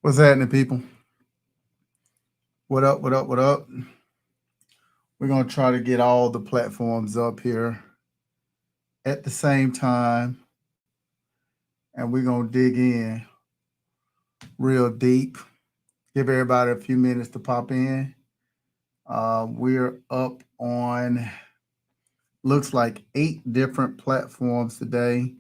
What's happening, people? What up? What up? What up? We're gonna try to get all the platforms up here at the same time, and we're gonna dig in real deep. Give everybody a few minutes to pop in. We're up on looks like 8 different platforms today.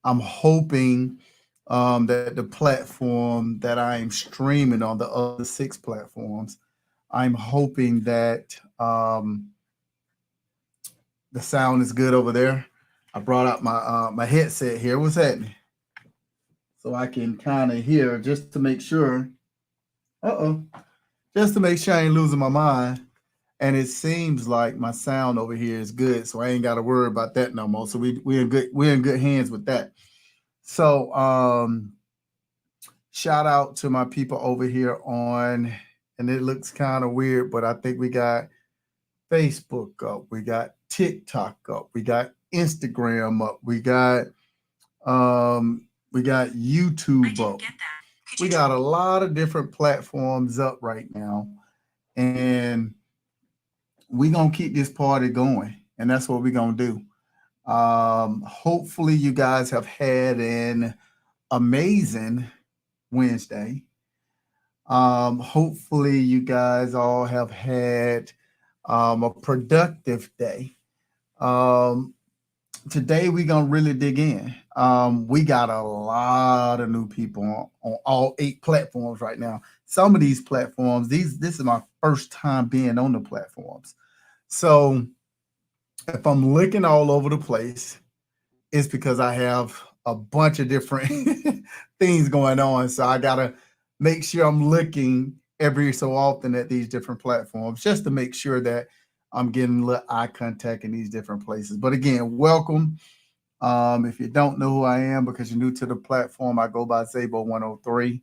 I'm hoping that the platform that I am streaming on, the other 6 platforms, I'm hoping that the sound is good over there. I brought out my headset here. What's happening? So I can kind of hear just to make sure. Uh-oh. Just to make sure I ain't losing my mind. And it seems like my sound over here is good, so I ain't got to worry about that no more. So we're in good hands with that. So shout out to my people over here on, and it looks kind of weird, but I think we got Facebook up, we got TikTok up, we got Instagram up, we got YouTube up. We got a lot of different platforms up right now, and we gonna keep this party going, and that's what we're gonna do. Hopefully, you guys have had an amazing Wednesday. Hopefully, you guys all have had a productive day. Um, Today we're gonna really dig in. We got a lot of new people on all 8 platforms right now. Some of these platforms, this is my first time being on the platforms. So if I'm looking all over the place, it's because I have a bunch of different things going on. So I gotta make sure I'm looking every so often at these different platforms just to make sure that I'm getting a little eye contact in these different places. But again, welcome. If you don't know who I am because you're new to the platform, I go by Zabo103.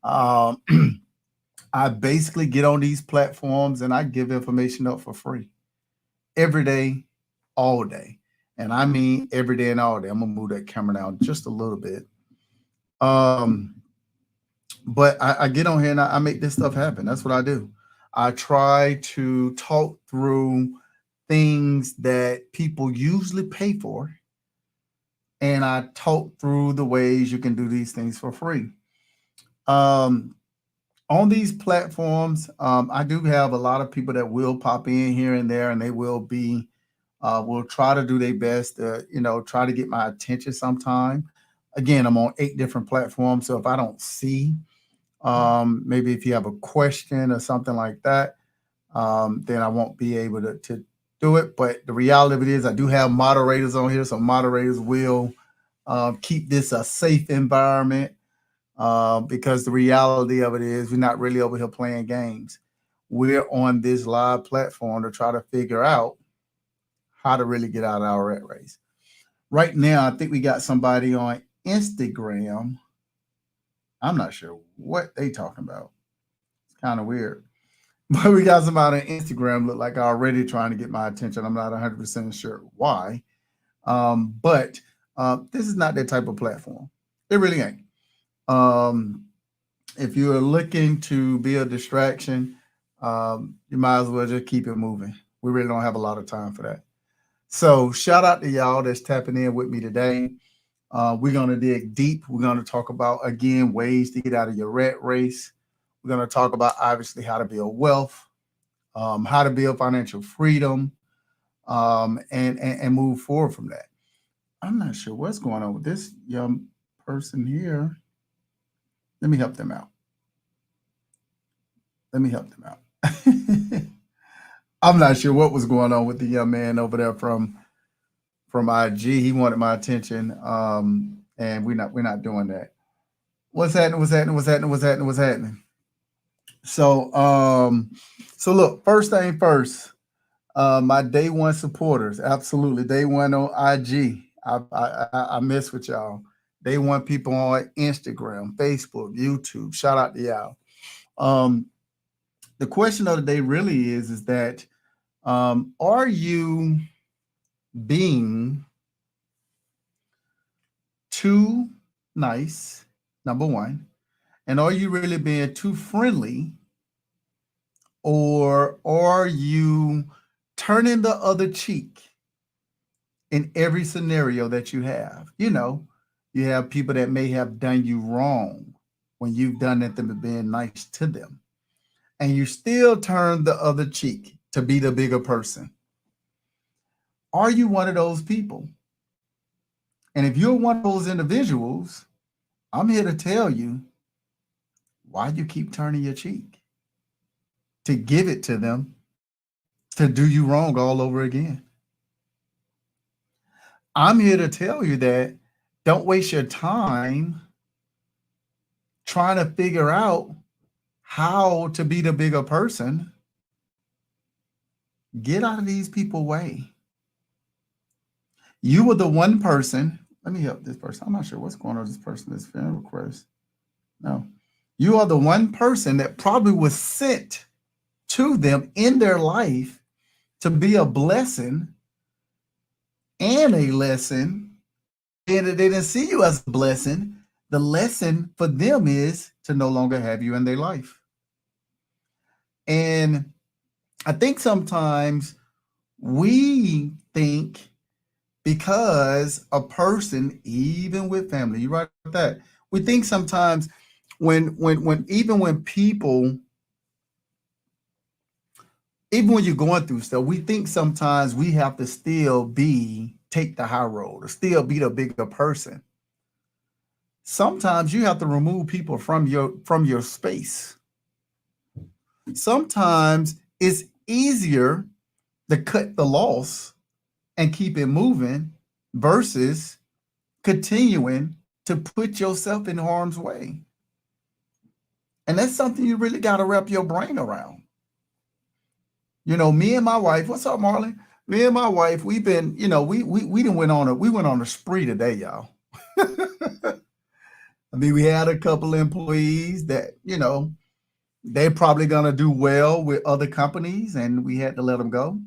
Um, I basically get on these platforms and I give information up for free every day, all day. And I mean every day and all day. I'm gonna move that camera down just a little bit. Um, but I get on here and I make this stuff happen. That's what I do. I try to talk through things that people usually pay for, and I talk through the ways you can do these things for free. Um, on these platforms, I do have a lot of people that will pop in here and there, and they will try to do their best to, try to get my attention sometime. Again, I'm on 8 different platforms, so if I don't see, maybe if you have a question or something like that, then I won't be able to do it. But the reality of it is, I do have moderators on here, so moderators will keep this a safe environment, because the reality of it is we're not really over here playing games. We're on this live platform to try to figure out how to really get out of our rat race. Right now, I think we got somebody on Instagram. I'm not sure what they talking about. It's kind of weird. But we got somebody on Instagram look like already trying to get my attention. I'm not 100% sure why. But this is not that type of platform. It really ain't. Um, if you are looking to be a distraction, you might as well just keep it moving. We really don't have a lot of time for that. So shout out to y'all that's tapping in with me today. We're gonna dig deep. We're gonna talk about again ways to get out of your rat race. We're gonna talk about obviously how to build wealth, how to build financial freedom, and move forward from that. I'm not sure what's going on with this young person here. Let me help them out. Let me help them out. I'm not sure what was going on with the young man over there from IG. He wanted my attention, and we're not doing that. What's happening? What's happening? What's happening? What's happening? What's happening? So, so look. First thing first. My day one supporters, absolutely. Day one on IG. I mess with y'all. Day one people on Instagram, Facebook, YouTube. Shout out to y'all. Um, the question of the day really is that are you being too nice? Number one, And are you really being too friendly, or are you turning the other cheek in every scenario that you have? You have people that may have done you wrong when you've done nothing but being nice to them, and you still turn the other cheek to be the bigger person. Are you one of those people? And if you're one of those individuals, I'm here to tell you why you keep turning your cheek to give it to them to do you wrong all over again. I'm here to tell you that don't waste your time trying to figure out how to be the bigger person. Get out of these people's way. You were the one person. Let me help this person. I'm not sure what's going on with this person, this friend request. No. You are the one person that probably was sent to them in their life to be a blessing and a lesson. And they didn't see you as a blessing. The lesson for them is to no longer have you in their life. And I think sometimes we think because a person, even with family, you right about that. We think sometimes when people, even when you're going through stuff, we think sometimes we have to still take the high road or still be the bigger person. Sometimes you have to remove people from your space. Sometimes it's easier to cut the loss and keep it moving versus continuing to put yourself in harm's way. And that's something you really got to wrap your brain around. Me and my wife, what's up, Marlon? Me and my wife, we've been, we went on a spree today, y'all. I mean, we had a couple employees that, they're probably going to do well with other companies, and we had to let them go,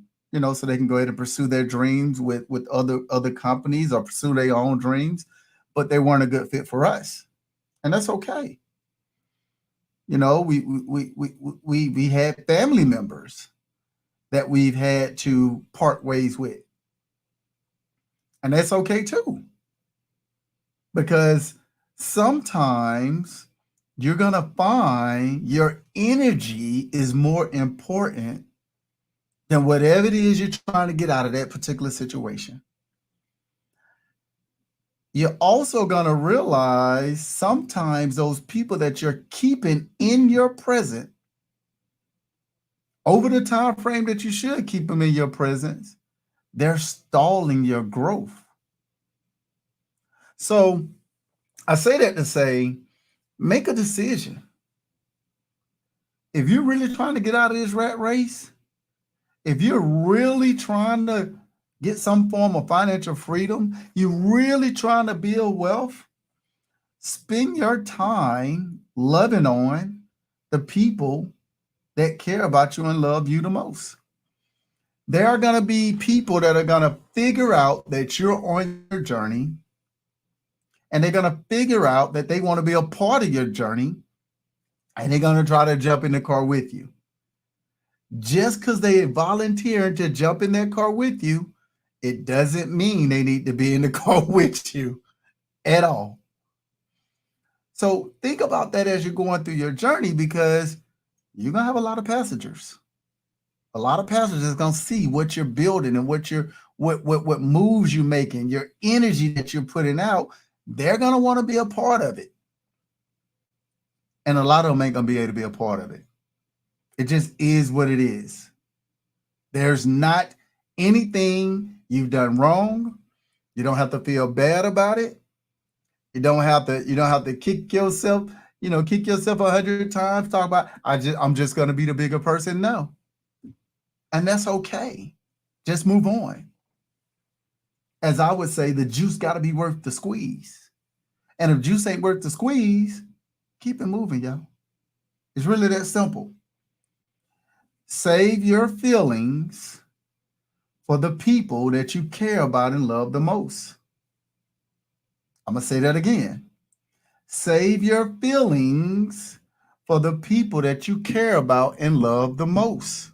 so they can go ahead and pursue their dreams with other companies or pursue their own dreams, but they weren't a good fit for us. And that's okay. We had family members that we've had to part ways with. And that's okay too. Because sometimes you're going to find your energy is more important than whatever it is you're trying to get out of that particular situation. You're also going to realize sometimes those people that you're keeping in your present over the time frame that you should keep them in your presence, they're stalling your growth. So I say that to say, make a decision. If you're really trying to get out of this rat race, if you're really trying to get some form of financial freedom, you're really trying to build wealth, spend your time loving on the people that care about you and love you the most. There are going to be people that are going to figure out that you're on your journey, and they're going to figure out that they want to be a part of your journey, and they're going to try to jump in the car with you. Just because they volunteer to jump in that car with you, it doesn't mean they need to be in the car with you at all. So think about that as you're going through your journey, because you're going to have a lot of passengers. A lot of passengers going to see what you're building and what moves you're making, your energy that you're putting out. They're going to want to be a part of it. And a lot of them ain't going to be able to be a part of it. It just is what it is. There's not anything you've done wrong. You don't have to feel bad about it. You don't have to kick yourself, kick yourself 100 times, talk about, I'm just going to be the bigger person. No. And that's okay. Just move on. As I would say, the juice got to be worth the squeeze. And if juice ain't worth the squeeze, keep it moving, y'all. It's really that simple. Save your feelings for the people that you care about and love the most. I'm going to say that again. Save your feelings for the people that you care about and love the most.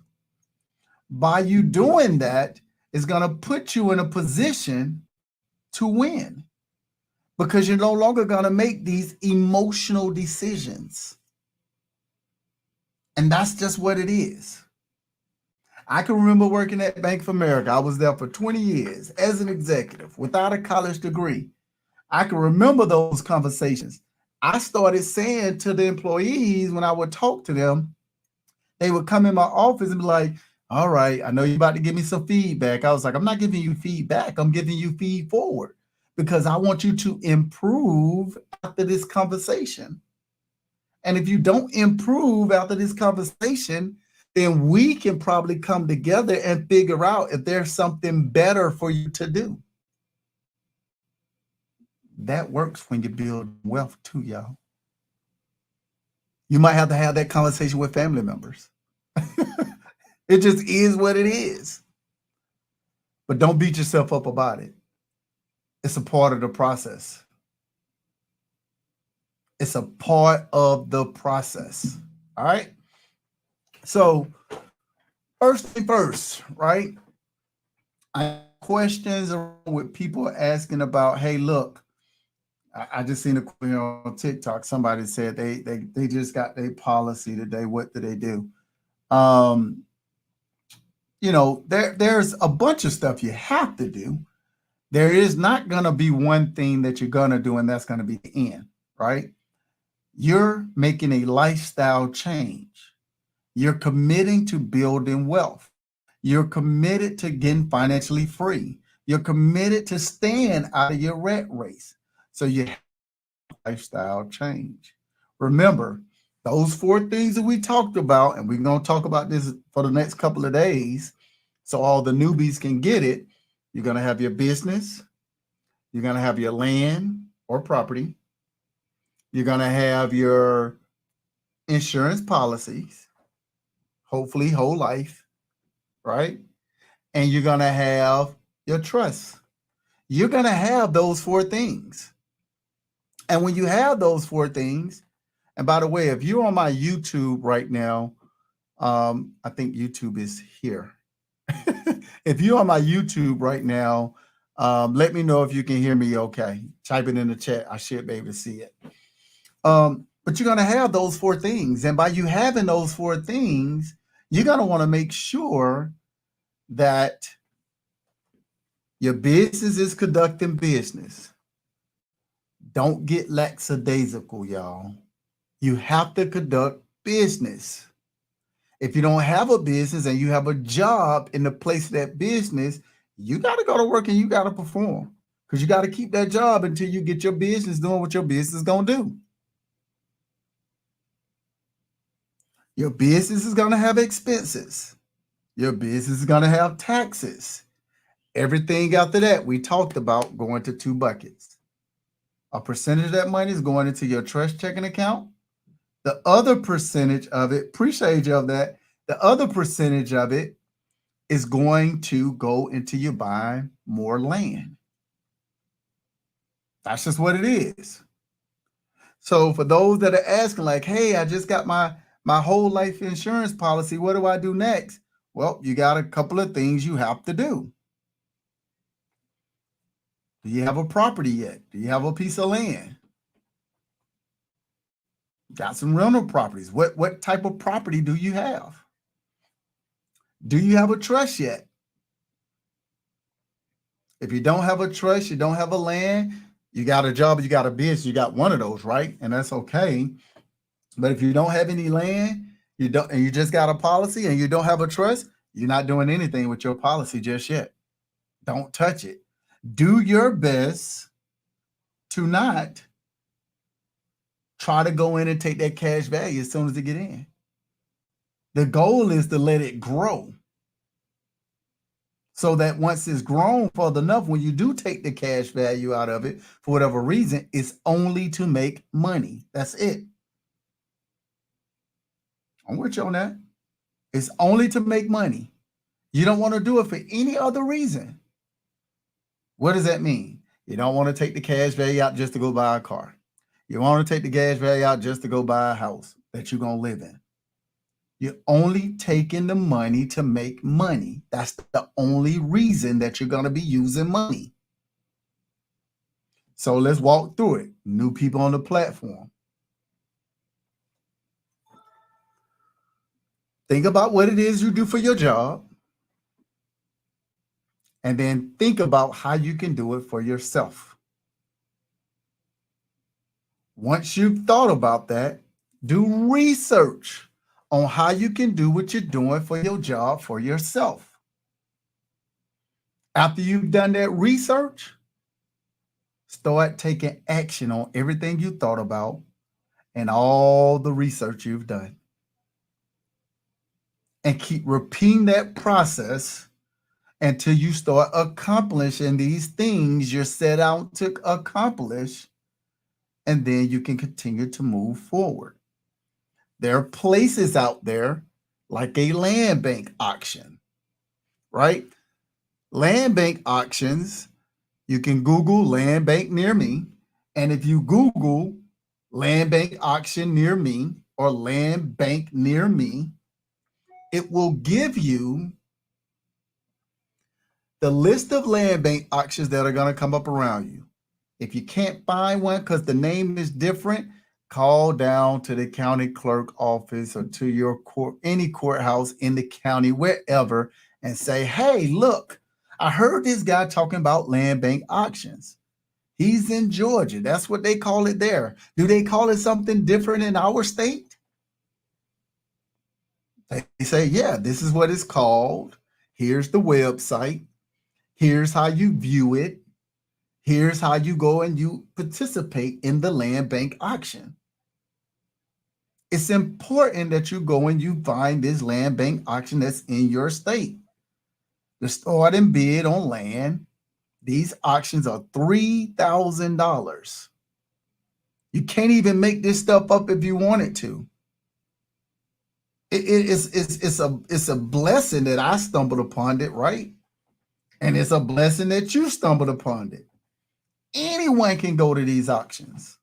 By you doing that, it's going to put you in a position to win because you're no longer going to make these emotional decisions. And that's just what it is. I can remember working at Bank of America. I was there for 20 years as an executive without a college degree. I can remember those conversations. I started saying to the employees when I would talk to them, they would come in my office and be like, all right, I know you're about to give me some feedback. I was like, I'm not giving you feedback. I'm giving you feed forward because I want you to improve after this conversation. And if you don't improve after this conversation, then we can probably come together and figure out if there's something better for you to do. That works when you build wealth too, y'all. You might have to have that conversation with family members. It just is what it is. But don't beat yourself up about it. It's a part of the process. It's a part of the process. All right. So, first thing first, right? I have questions with people asking about, hey, look, I just seen a question on TikTok. Somebody said they just got their policy today. What do they do? There's a bunch of stuff you have to do. There is not going to be one thing that you're going to do, and that's going to be the end, right? You're making a lifestyle change. You're committing to building wealth. You're committed to getting financially free. You're committed to staying out of your rat race. So you have a lifestyle change. Remember, those 4 things that we talked about, and we're going to talk about this for the next couple of days, so all the newbies can get it. You're going to have your business. You're going to have your land or property. You're going to have your insurance policies, hopefully whole life, right? And you're going to have your trust. You're going to have those 4 things. And when you have those 4 things, and by the way, if you're on my YouTube right now, I think YouTube is here. If you're on my YouTube right now, let me know if you can hear me okay. Type it in the chat. I should be able to see it. But you're going to have those 4 things. And by you having those 4 things, you're going to want to make sure that your business is conducting business. Don't get lackadaisical, y'all. You have to conduct business. If you don't have a business and you have a job in the place of that business, you got to go to work and you got to perform because you got to keep that job until you get your business doing what your business is going to do. Your business is going to have expenses. Your business is going to have taxes. Everything after that, we talked about going to 2 buckets. A percentage of that money is going into your trust checking account. The other percentage of it, percentage of that, the other percentage of it is going to go into you buying more land. That's just what it is. So for those that are asking like, hey, I just got my whole life insurance policy. What do I do next? Well, you got a couple of things you have to do. Do you have a property yet? Do you have a piece of land? Got some rental properties. What type of property do you have? Do you have a trust yet? If you don't have a trust, you don't have a land, you got a job, you got a business, you got one of those, right? And that's okay. But if you don't have any land, you just got a policy and you don't have a trust, you're not doing anything with your policy just yet. Don't touch it. Do your best to not try to go in and take that cash value as soon as you get in. The goal is to let it grow so that once it's grown further enough, when you do take the cash value out of it, for whatever reason, it's only to make money. That's it. I'm with you on that. It's only to make money. You don't want to do it for any other reason. What does that mean? You don't want to take the cash value out just to go buy a car. You want to take the gas value out just to go buy a house that you're going to live in. You're only taking the money to make money. That's the only reason that you're going to be using money. So let's walk through it. New people on the platform. Think about what it is you do for your job. And then think about how you can do it for yourself. Once you've thought about that, do research on how you can do what you're doing for your job for yourself. After you've done that research, start taking action on everything you thought about and all the research you've done. And keep repeating that process until you start accomplishing these things you're set out to accomplish. And then you can continue to move forward. There are places out there like a land bank auction, right? Land bank auctions, you can Google land bank near me. And if you Google land bank auction near me or land bank near me, it will give you the list of land bank auctions that are going to come up around you. If you can't find one because the name is different, call down to the county clerk office or to your court, any courthouse in the county, wherever, and say, hey, look, I heard this guy talking about land bank auctions. He's in Georgia. That's what they call it there. Do they call it something different in our state? They say, yeah, this is what it's called. Here's the website. Here's how you view it. Here's how you go and you participate in the land bank auction. It's important that you go and you find this land bank auction that's in your state. To start and bid on land, these auctions are $3,000. You can't even make this stuff up if you wanted to. It's a blessing that I stumbled upon it, right? And it's a blessing that you stumbled upon it. Anyone can go to these auctions.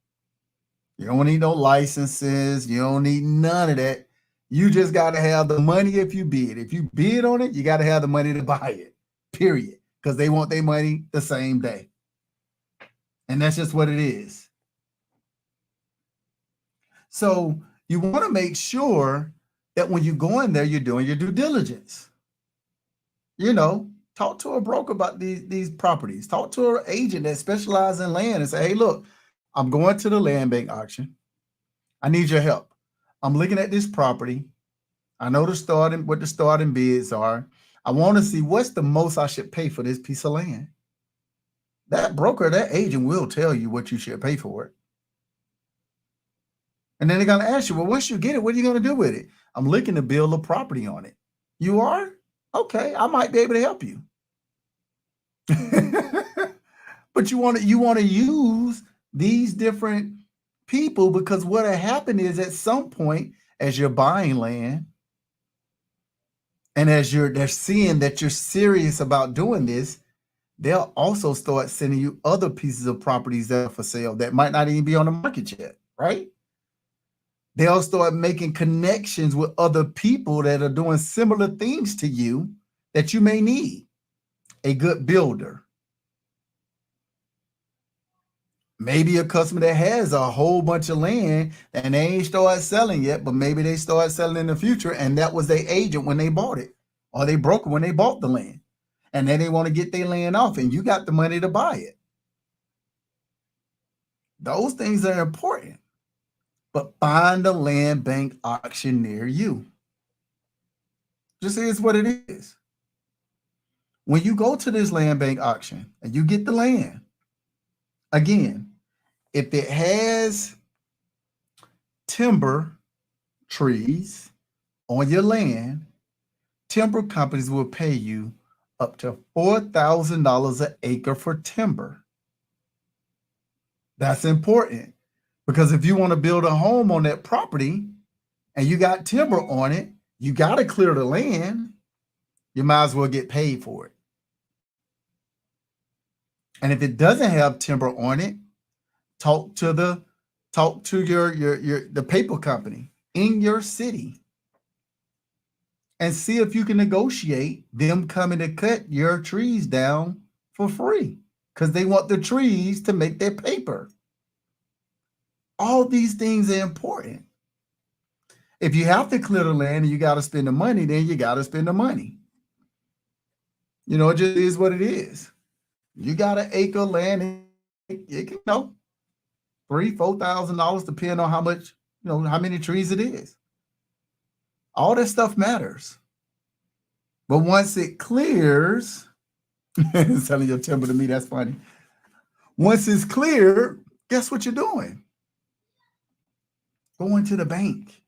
You don't need no licenses. You don't need none of that. You just got to have the money if you bid. If you bid on it, you got to have the money to buy it, period. Because they want their money the same day. And that's just what it is. So you want to make sure that when you go in there, you're doing your due diligence. You know, talk to a broker about these properties. Talk to an agent that specializes in land and say, hey, look, I'm going to the land bank auction. I need your help. I'm looking at this property. I know what the starting bids are. I want to see what's the most I should pay for this piece of land. That broker, that agent will tell you what you should pay for it. And then they're going to ask you, well, once you get it, what are you going to do with it? I'm looking to build a property on it. You are? Okay, I might be able to help you. But you want to use these different people, because what'll happen is at some point, as you're buying land and as they're seeing that you're serious about doing this, they'll also start sending you other pieces of properties that are for sale that might not even be on the market yet, right? They'll start making connections with other people that are doing similar things to you that you may need. A good builder. Maybe a customer that has a whole bunch of land and they ain't started selling yet, but maybe they start selling in the future, and that was their agent when they bought it, or they broker when they bought the land. And then they want to get their land off, and you got the money to buy it. Those things are important. But find a land bank auction near you. Just is what it is. When you go to this land bank auction and you get the land, again, if it has timber trees on your land, timber companies will pay you up to $4,000 an acre for timber. That's important, because if you want to build a home on that property and you got timber on it, you got to clear the land. You might as well get paid for it. And if it doesn't have timber on it, talk to the Talk to the paper company in your city and see if you can negotiate them coming to cut your trees down for free because they want the trees to make their paper. All these things are important. If you have to clear the land and you got to spend the money, then you got to spend the money. You know, it just is what it is. You got an acre of land, it can, $3,000-$4,000 depending on how much, how many trees it is. All that stuff matters. But once it clears, selling your timber to me, that's funny. Once it's clear, guess what you're doing? Going to the bank.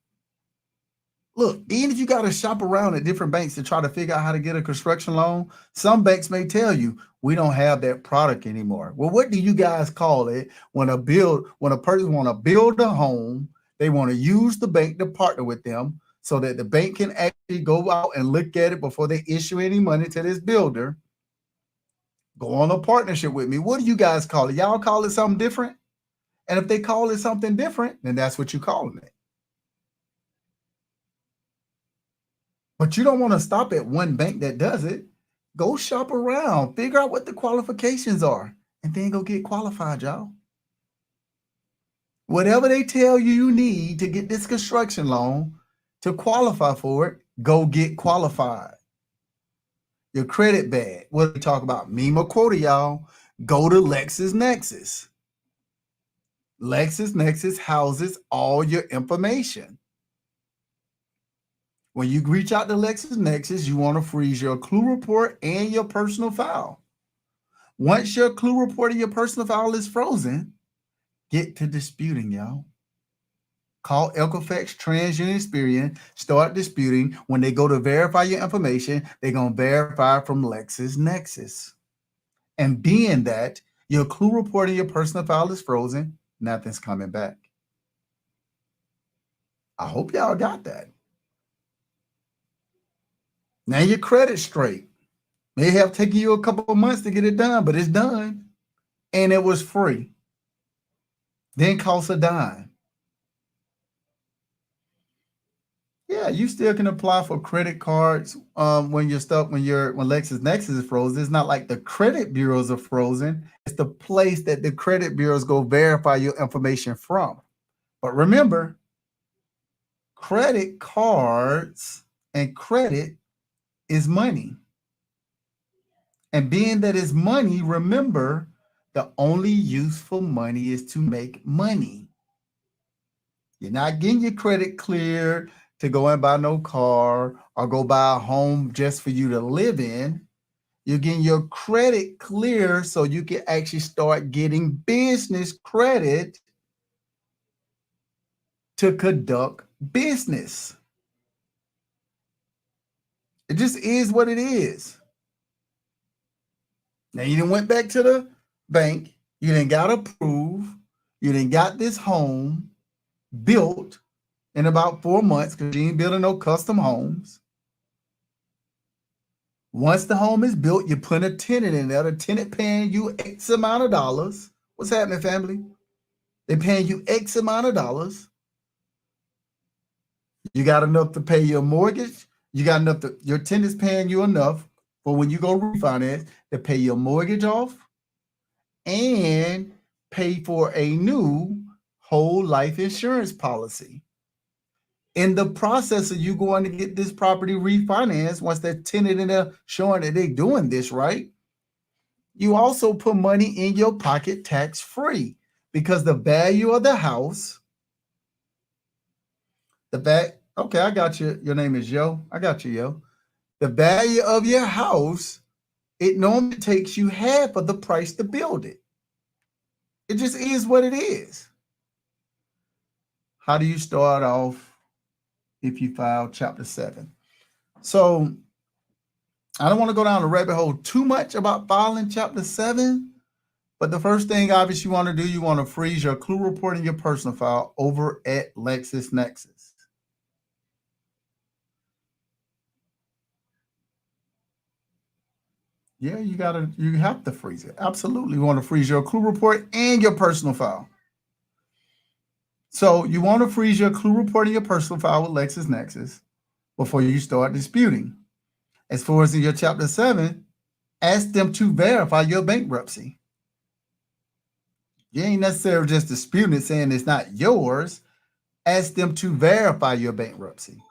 Look, even if you got to shop around at different banks to try to figure out how to get a construction loan, some banks may tell you, we don't have that product anymore. Well, what do you guys call it when a person want to build a home, they want to use the bank to partner with them so that the bank can actually go out and look at it before they issue any money to this builder? Go on a partnership with me. What do you guys call it? Y'all call it something different? And if they call it something different, then that's what you're calling it. But you don't want to stop at one bank that does it. Go shop around, figure out what the qualifications are, and then go get qualified, y'all. Whatever they tell you you need to get this construction loan to qualify for it, go get qualified. Your credit bad. What do we talk about? Meme or quote, y'all. Go to LexisNexis. LexisNexis houses all your information. When you reach out to LexisNexis, you want to freeze your CLUE report and your personal file. Once your CLUE report and your personal file is frozen, get to disputing, y'all. Call Equifax, TransUnion, Experian, start disputing. When they go to verify your information, they're going to verify from LexisNexis. And being that your CLUE report and your personal file is frozen, nothing's coming back. I hope y'all got that. Now your credit's straight. May have taken you a couple of months to get it done, but it's done. And it was free. Didn't cost a dime. Yeah, you still can apply for credit cards when LexisNexis is frozen. It's not like the credit bureaus are frozen. It's the place that the credit bureaus go verify your information from. But remember, credit cards and credit is money. And being that it's money, remember, the only use for money is to make money. You're not getting your credit cleared to go and buy no car or go buy a home just for you to live in. You're getting your credit clear so you can actually start getting business credit to conduct business. It just is what it is. Now you done went back to the bank, you done got approved, you done got this home built in about 4 months because you ain't building no custom homes. Once the home is built, you put a tenant in there. The tenant paying you X amount of dollars. What's happening, family? They're paying you X amount of dollars. You got enough to pay your mortgage. You got enough your tenant's paying you enough for when you go refinance to pay your mortgage off and pay for a new whole life insurance policy. In the process of you going to get this property refinanced, once that tenant in there showing that they're doing this right, you also put money in your pocket tax-free because the value of the house, okay, I got you. Your name is Yo. I got you, Yo. The value of your house, it normally takes you half of the price to build it. It just is what it is. How do you start off if you file Chapter 7? So I don't want to go down the rabbit hole too much about filing Chapter 7, but the first thing obviously you want to do, you want to freeze your CLUE report and your personal file over at LexisNexis. Yeah, you have to freeze it. Absolutely. You want to freeze your CLUE report and your personal file. So you want to freeze your clue report in your personal file with LexisNexis before you start disputing. As far as in your Chapter 7, ask them to verify your bankruptcy. You ain't necessarily just disputing it, saying it's not yours. Ask them to verify your bankruptcy.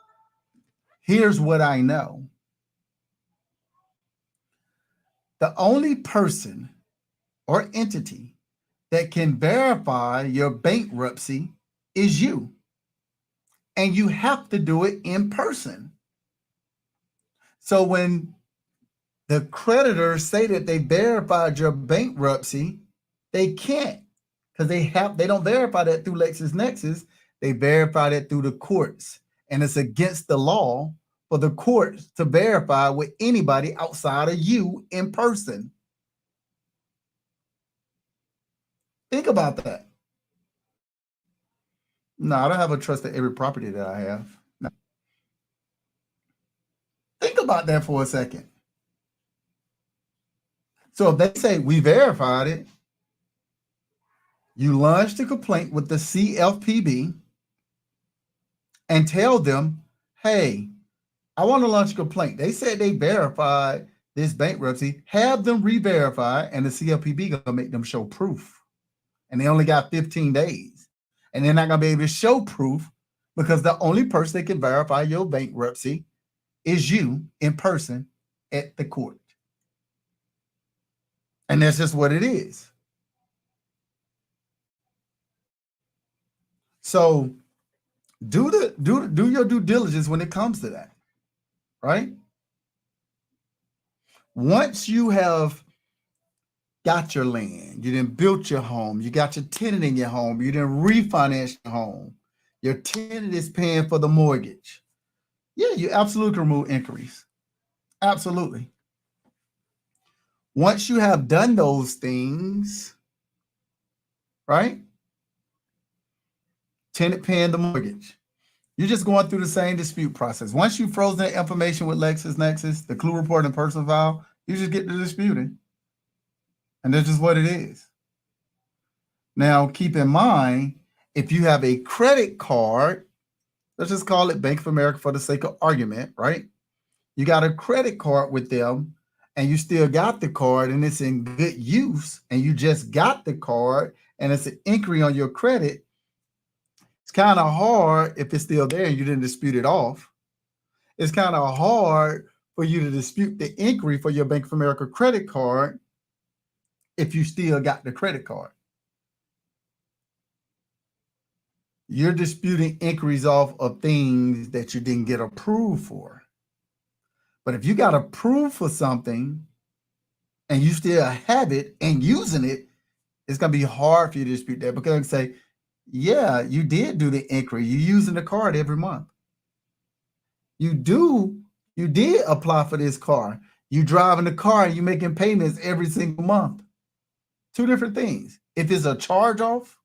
Here's what I know. The only person or entity that can verify your bankruptcy is you. And you have to do it in person. So when the creditors say that they verified your bankruptcy, they can't, because they don't verify that through LexisNexis. They verify that through the courts. And it's against the law for the courts to verify with anybody outside of you in person. Think about that. No, I don't have a trust in every property that I have. No. Think about that for a second. So if they say we verified it, you launch the complaint with the CFPB and tell them, hey, I want to launch a complaint. They said they verified this bankruptcy. Have them re-verify, and the CFPB going to make them show proof. And they only got 15 days. And they're not going to be able to show proof because the only person that can verify your bankruptcy is you in person at the court. And that's just what it is. So do your due diligence when it comes to that, right? Once you have got your land, you done built your home, you got your tenant in your home, you done refinance your home, your tenant is paying for the mortgage. Yeah, you absolutely can remove inquiries. Absolutely. Once you have done those things, right? Tenant paying the mortgage. You're just going through the same dispute process. Once you've frozen that information with LexisNexis, the clue report and personal file, you just get to disputing. And that's just what it is. Now, keep in mind, if you have a credit card, let's just call it Bank of America for the sake of argument, right? You got a credit card with them and you still got the card and it's in good use and you just got the card and it's an inquiry on your credit, it's kind of hard if it's still there and you didn't dispute it off. It's kind of hard for you to dispute the inquiry for your Bank of America credit card if you still got the credit card. You're disputing inquiries off of things that you didn't get approved for. But if you got approved for something and you still have it and using it, it's going to be hard for you to dispute that because they say, yeah, you did do the inquiry. You're using the card every month. You did apply for this car. You driving the car and you making payments every single month. Two different things. If it's a charge off,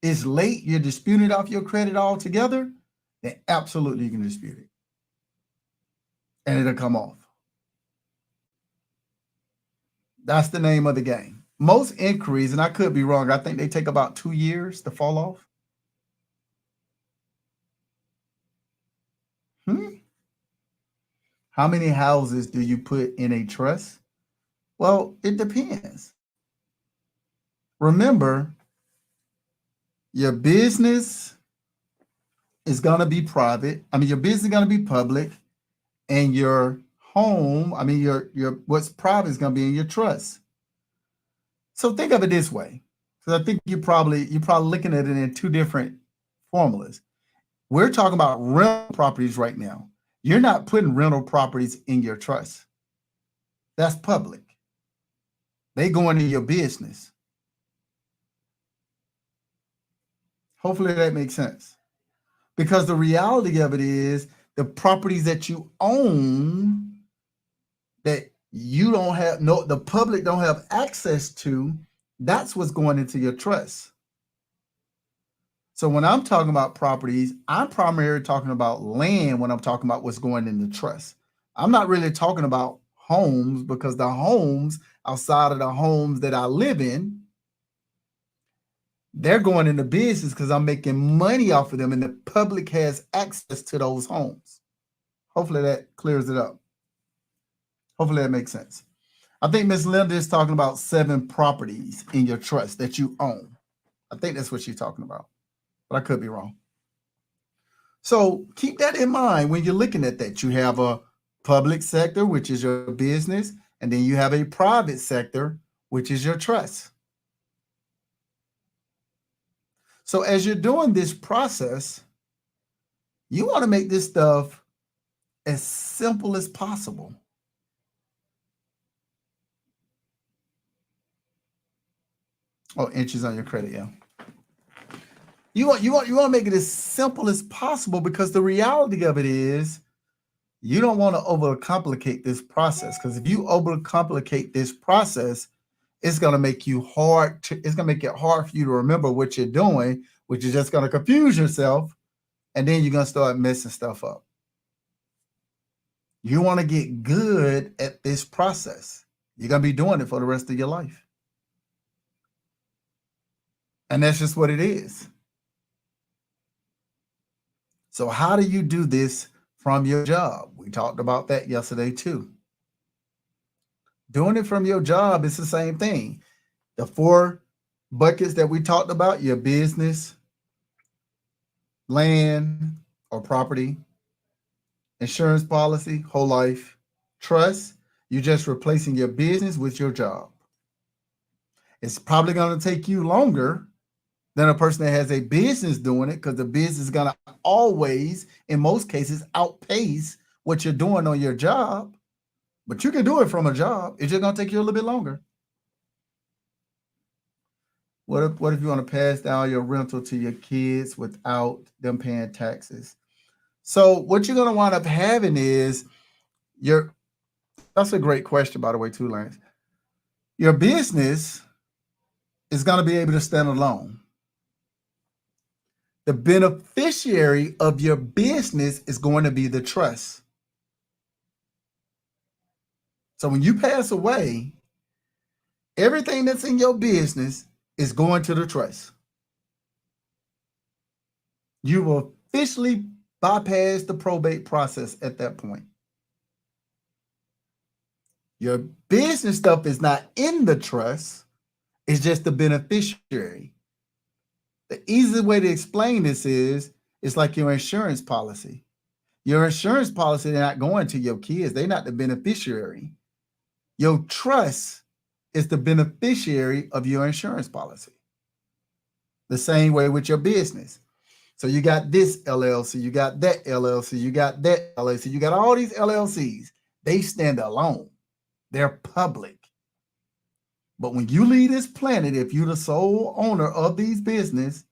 it's late, you're disputing off your credit altogether, then absolutely you can dispute it. And it'll come off. That's the name of the game. Most inquiries, and I could be wrong, I think they take about 2 years to fall off. How many houses do you put in a trust? Well, it depends. Remember, your business is going to be private. I mean, your business is going to be public, and your home, I mean, your what's private is going to be in your trust. So think of it this way, because I think you're probably looking at it in two different formulas. We're talking about rental properties right now. You're not putting rental properties in your trust. That's public. They go into your business. Hopefully that makes sense. Because the reality of it is the properties that you own that you don't have, the public don't have access to, that's what's going into your trust. So when I'm talking about properties, I'm primarily talking about land when I'm talking about what's going in the trust. I'm not really talking about homes because the homes outside of the homes that I live in, They're going into business because I'm making money off of them, and the public has access to those homes. Hopefully that clears it up. Hopefully that makes sense. I think Miss Linda is talking about 7 properties in your trust that you own. I think that's what she's talking about, but I could be wrong. So keep that in mind when you're looking at that. You have a public sector, which is your business, and then you have a private sector, which is your trust. So as you're doing this process, you want to make this stuff as simple as possible. Oh, inches on your credit, yeah. You want to make it as simple as possible, because the reality of it is you don't want to overcomplicate this process, because if you overcomplicate this process, it's going to make you it's going to make it hard for you to remember what you're doing, which is just going to confuse yourself, and then you're going to start messing stuff up. You want to get good at this process. You're going to be doing it for the rest of your life. And that's just what it is. So how do you do this from your job? We talked about that yesterday too. Doing it from your job is the same thing. The 4 buckets that we talked about: your business, land or property, insurance policy, whole life, trust. You're just replacing your business with your job. It's probably going to take you longer than a person that has a business doing it, because the business is going to always, in most cases, outpace what you're doing on your job. But you can do it from a job. It's just going to take you a little bit longer. What if you want to pass down your rental to your kids without them paying taxes? So what you're going to wind up having is that's a great question, by the way, too, Lance. Your business is going to be able to stand alone. The beneficiary of your business is going to be the trust. So when you pass away, everything that's in your business is going to the trust. You will officially bypass the probate process at that point. Your business stuff is not in the trust. It's just the beneficiary. The easiest way to explain this is, it's like your insurance policy. Your insurance policy, they're not going to your kids. They're not the beneficiary. Your trust is the beneficiary of your insurance policy. The same way with your business. So you got this LLC, you got that LLC, you got that LLC, you got all these LLCs. They stand alone. They're public. But when you leave this planet, if you're the sole owner of these business,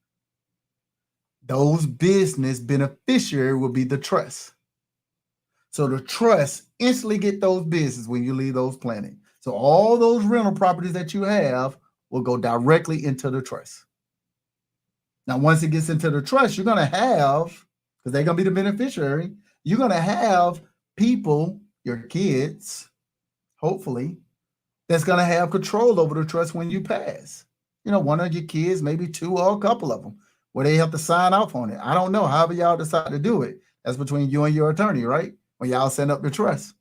those business beneficiary will be the trust. So the trust instantly get those business when you leave those planet. So all those rental properties that you have will go directly into the trust. Now, once it gets into the trust, you're going to have, because they're going to be the beneficiary, you're going to have people, your kids, hopefully, that's going to have control over the trust when you pass. One of your kids, maybe 2 or a couple of them, where they have to sign off on it. I don't know. However y'all decide to do it, that's between you and your attorney, right? When y'all set up the trust.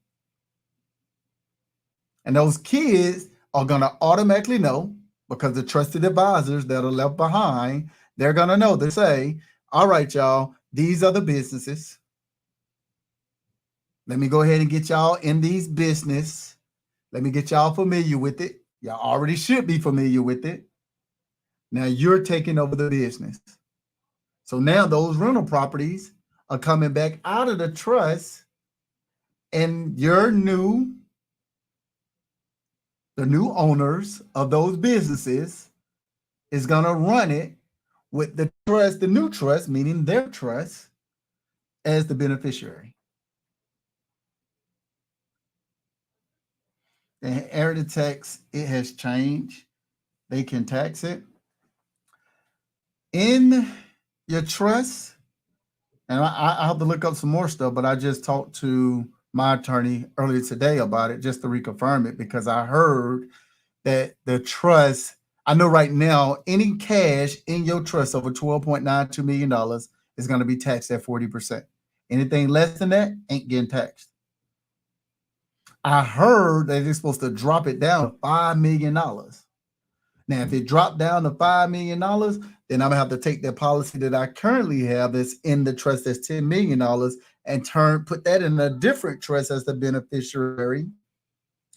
And those kids are going to automatically know, because the trusted advisors that are left behind, they're going to know. They say, all right, y'all, these are the businesses. Let me go ahead and get y'all in these business. Let me get y'all familiar with it. Y'all already should be familiar with it. Now you're taking over the business. So now those rental properties are coming back out of the trust, and the new owners of those businesses is going to run it with the trust, the new trust, meaning their trust, as the beneficiary. The inherited tax, it has changed. They can tax it. In your trust, and I have to look up some more stuff, but I just talked to my attorney earlier today about it just to reconfirm it, because I heard that the trust I know right now, any cash in your trust over $12.92 million is going to be taxed at 40%. Anything less than that ain't getting taxed. I heard that they're supposed to drop it down to $5 million. Now, if it dropped down to $5 million, then I'm gonna have to take that policy that I currently have that's in the trust that's $10 million and put that in a different trust as the beneficiary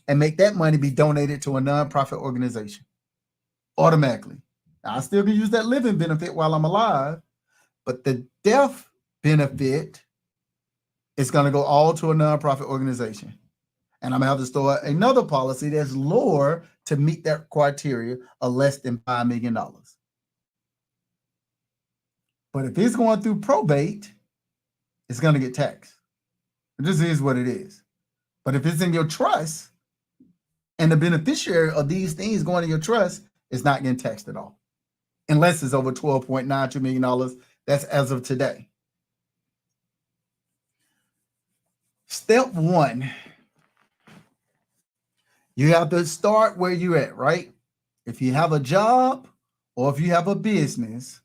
and make that money be donated to a nonprofit organization automatically. Now, I still can use that living benefit while I'm alive, but the death benefit is going to go all to a nonprofit organization. And I'm going to have to start another policy that's lower to meet that criteria of less than $5 million. But if it's going through probate, it's going to get taxed. This is what it is. But if it's in your trust and the beneficiary of these things going in your trust, it's not getting taxed at all. Unless it's over $12.92 million. That's as of today. Step one, you have to start where you're at, right? If you have a job or if you have a business,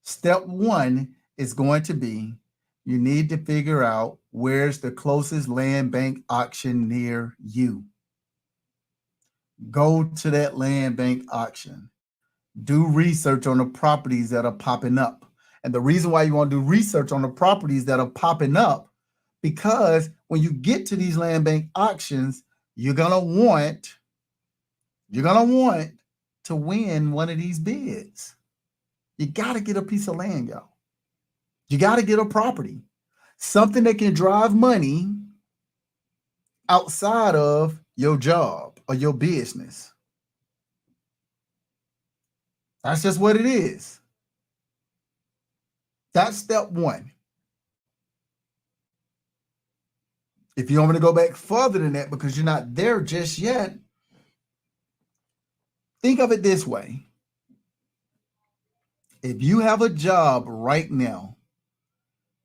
step one is going to be you need to figure out where's the closest land bank auction near you. Go to that land bank auction. Do research on the properties that are popping up. And the reason why you want to do research on the properties that are popping up, because when you get to these land bank auctions, you're gonna want to win one of these bids. You got to get a piece of land, y'all. You got to get a property, something that can drive money outside of your job or your business. That's just what it is. That's step one. If you want me to go back further than that because you're not there just yet, think of it this way. If you have a job right now,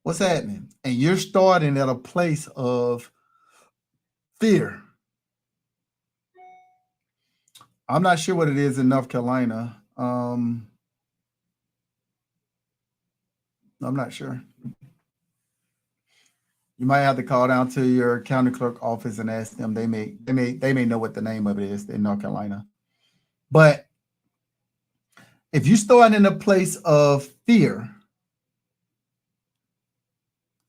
what's happening? And you're starting at a place of fear. I'm not sure what it is in North Carolina. I'm not sure. You might have to call down to your county clerk office and ask them. They may know what the name of it is in North Carolina. But if you start in a place of fear,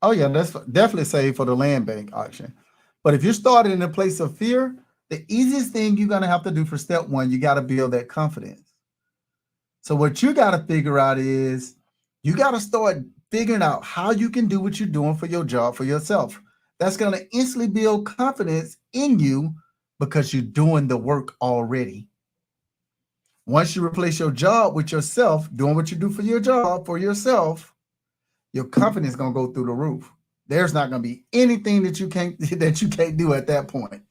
oh yeah, that's definitely safe for the land bank auction. But if you're starting in a place of fear, the easiest thing you're going to have to do for step one, you got to build that confidence. So what you got to figure out is you got to start figuring out how you can do what you're doing for your job for yourself. That's going to instantly build confidence in you because you're doing the work already. Once you replace your job with yourself, doing what you do for your job for yourself, your confidence is going to go through the roof. There's not going to be anything that you can't do at that point.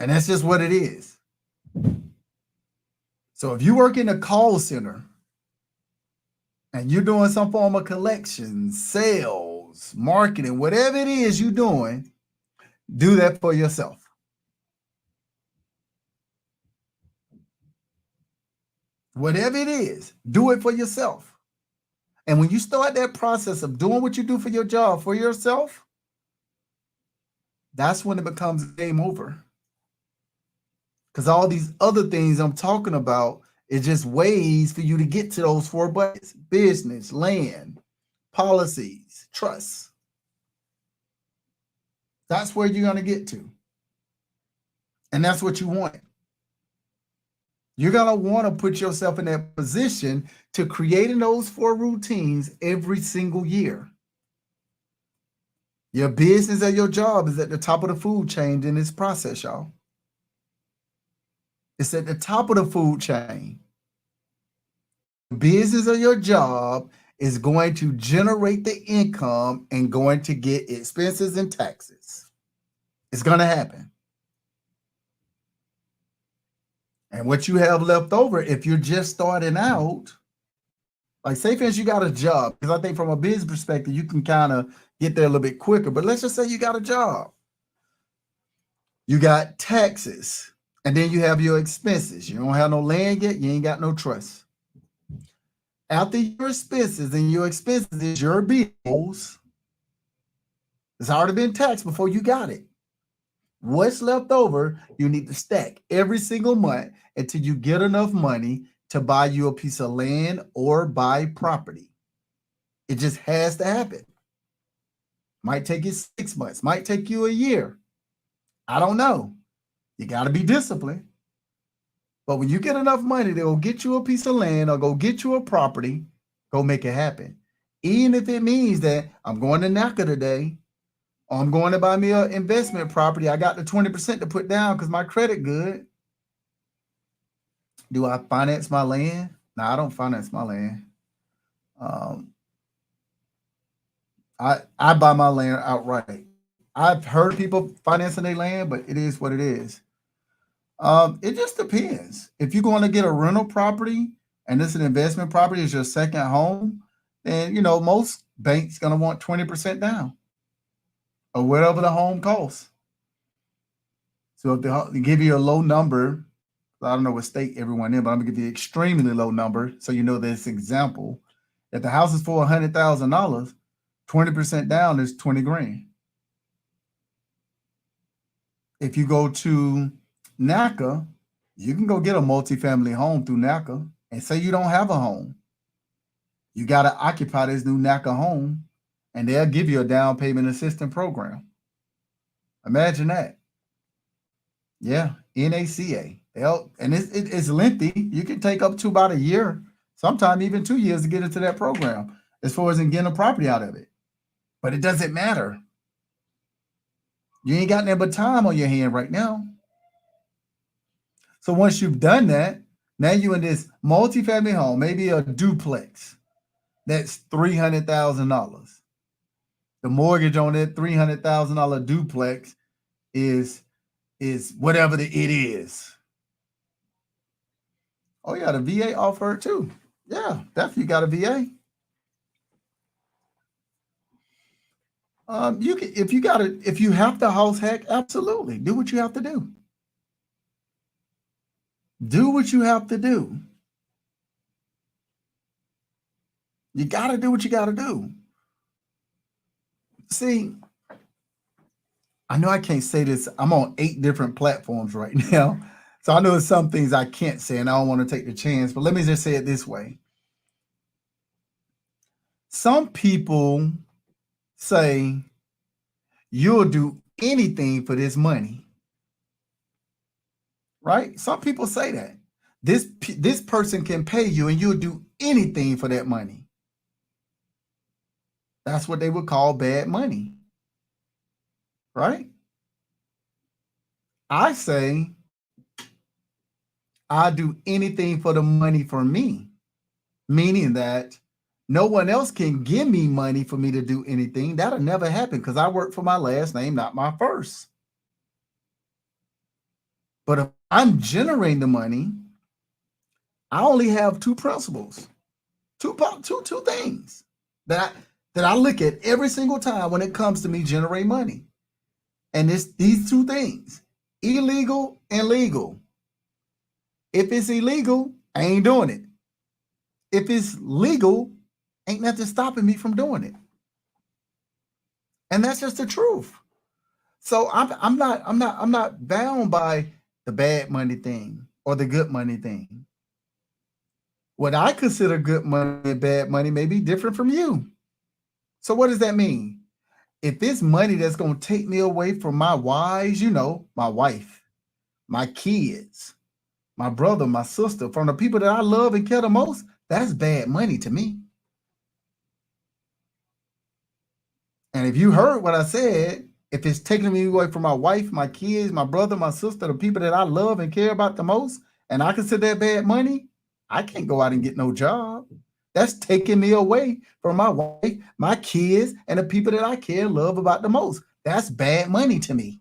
And that's just what it is. So if you work in a call center and you're doing some form of collections, sales, marketing, whatever it is you're doing, do that for yourself. Whatever it is, do it for yourself. And when you start that process of doing what you do for your job for yourself, that's when it becomes game over. Because all these other things I'm talking about is just ways for you to get to those 4 buckets: business, land, policies, trust. That's where you're going to get to. And that's what you want. You're going to want to put yourself in that position to creating those 4 routines every single year. Your business or your job is at the top of the food chain in this process, y'all. It's at the top of the food chain. Business or your job is going to generate the income and going to get expenses and taxes. It's going to happen. And what you have left over, if you're just starting out, like say for instance, you got a job, because I think from a business perspective, you can kind of get there a little bit quicker. But let's just say you got a job. You got taxes. And then you have your expenses. You don't have no land yet. You ain't got no trust. After your expenses and your expenses is your bills. It's already been taxed before you got it. What's left over, you need to stack every single month until you get enough money to buy you a piece of land or buy property. It just has to happen. Might take you 6 months, might take you a year. I don't know. You got to be disciplined. But when you get enough money to go get you a piece of land or go get you a property, go make it happen. Even if it means that I'm going to NACA today, or I'm going to buy me an investment property. I got the 20% to put down because my credit good. Do I finance my land? No, I don't finance my land. I buy my land outright. I've heard people financing their land, but it is what it is. It just depends. If you're going to get a rental property and this is an investment property, is your second home, then most banks going to want 20% down or whatever the home costs. So if they give you a low number, I don't know what state everyone in, but I'm gonna give you an extremely low number so you know this example. If the house is for $100,000, 20% down is 20 grand. If you go to NACA, you can go get a multifamily home through NACA and say you don't have a home. You got to occupy this new NACA home and they'll give you a down payment assistance program. Imagine that. Yeah, NACA. And it's lengthy. You can take up to about a year, sometimes even 2 years to get into that program as far as in getting a property out of it. But it doesn't matter. You ain't got nothing but time on your hand right now. So once you've done that, now you're in this multifamily home, maybe a duplex. That's $300,000. The mortgage on that $300,000 duplex is whatever it is. Oh yeah, the VA offer too. Yeah, definitely got a VA. You can if you have the house hack, absolutely do what you have to do. Do what you have to do. You got to do what you got to do. See, I know I can't say this. I'm on 8 different platforms right now. So I know there's some things I can't say and I don't want to take the chance, but let me just say it this way. Some people say you'll do anything for this money. Right? Some people say that. This person can pay you and you'll do anything for that money. That's what they would call bad money. Right? I say I do anything for the money for me, meaning that no one else can give me money for me to do anything. That'll never happen because I work for my last name, not my first. But if I'm generating the money, I only have 2 principles, two things that I look at every single time when it comes to me generating money. And it's these 2 things, illegal and legal. If it's illegal, I ain't doing it. If it's legal, ain't nothing stopping me from doing it. And that's just the truth. So I'm not bound by the bad money thing or the good money thing. What I consider good money and bad money may be different from you. So what does that mean? If it's money that's going to take me away from my whys, my wife, my kids, my brother, my sister, from the people that I love and care the most, that's bad money to me. And if you heard what I said, if it's taking me away from my wife, my kids, my brother, my sister, the people that I love and care about the most, and I consider that bad money, I can't go out and get no job. That's taking me away from my wife, my kids, and the people that I care and love about the most. That's bad money to me.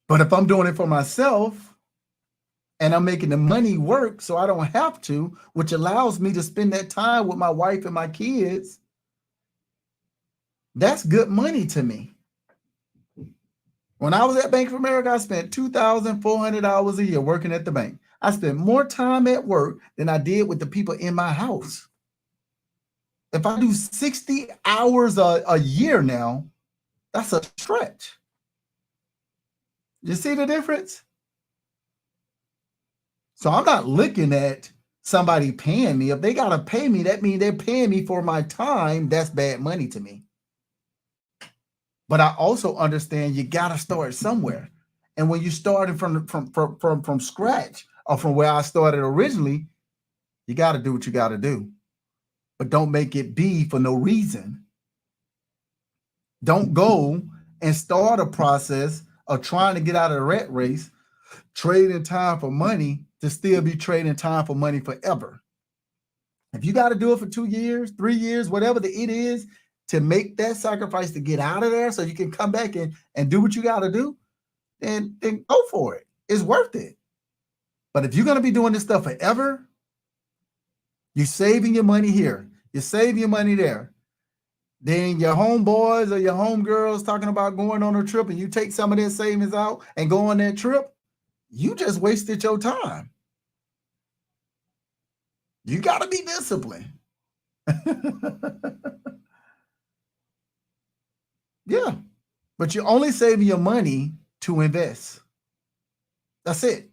But if I'm doing it for myself and I'm making the money work so I don't have to, which allows me to spend that time with my wife and my kids, that's good money to me. When I was at Bank of America, I spent 2,400 hours a year working at the bank. I spent more time at work than I did with the people in my house. If I do 60 hours a year now, that's a stretch. You see the difference? So I'm not looking at somebody paying me. If they got to pay me, that means they're paying me for my time. That's bad money to me. But I also understand you got to start somewhere. And when you started from scratch or from where I started originally, you got to do what you got to do. But don't make it be for no reason. Don't go and start a process of trying to get out of the rat race, trading time for money to still be trading time for money forever. If you got to do it for 2 years, 3 years, whatever it is, to make that sacrifice to get out of there so you can come back and do what you got to do, then go for it. It's worth it. But if you're going to be doing this stuff forever, you're saving your money here, you're saving your money there. Then your homeboys or your homegirls talking about going on a trip and you take some of their savings out and go on that trip, you just wasted your time. You got to be disciplined. Yeah, but you're only saving your money to invest. That's it.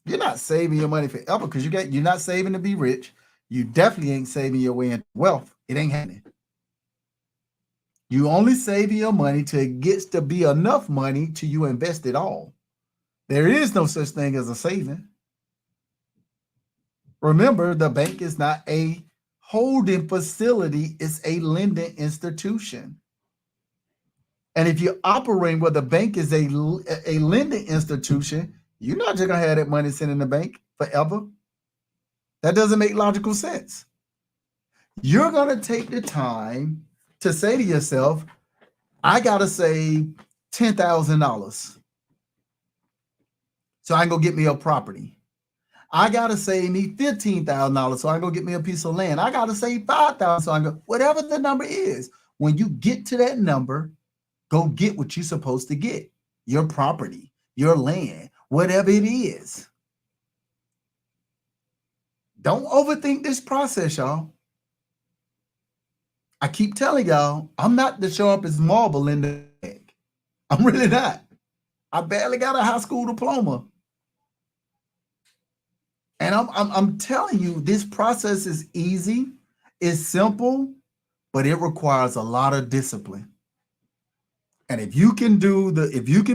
You're not saving your money forever because you're not saving to be rich. You definitely ain't saving your way into wealth. It ain't happening. You only saving your money till it gets to be enough money till you invest it all. There is no such thing as a saving. Remember, the bank is not a holding facility, it's a lending institution. And if you're operating where the bank is a lending institution, you're not just going to have that money sitting in the bank forever. That doesn't make logical sense. You're going to take the time to say to yourself, I got to save $10,000 so I can go get me a property. I got to save me $15,000 so I can go get me a piece of land. I got to save $5,000 so I can go, whatever the number is. When you get to that number, go get what you're supposed to get. Your property, your land, whatever it is. Don't overthink this process, y'all. I keep telling y'all, I'm not the sharpest marble in the bag. I'm really not. I barely got a high school diploma. And I'm telling you, this process is easy, it's simple, but it requires a lot of discipline. And if you can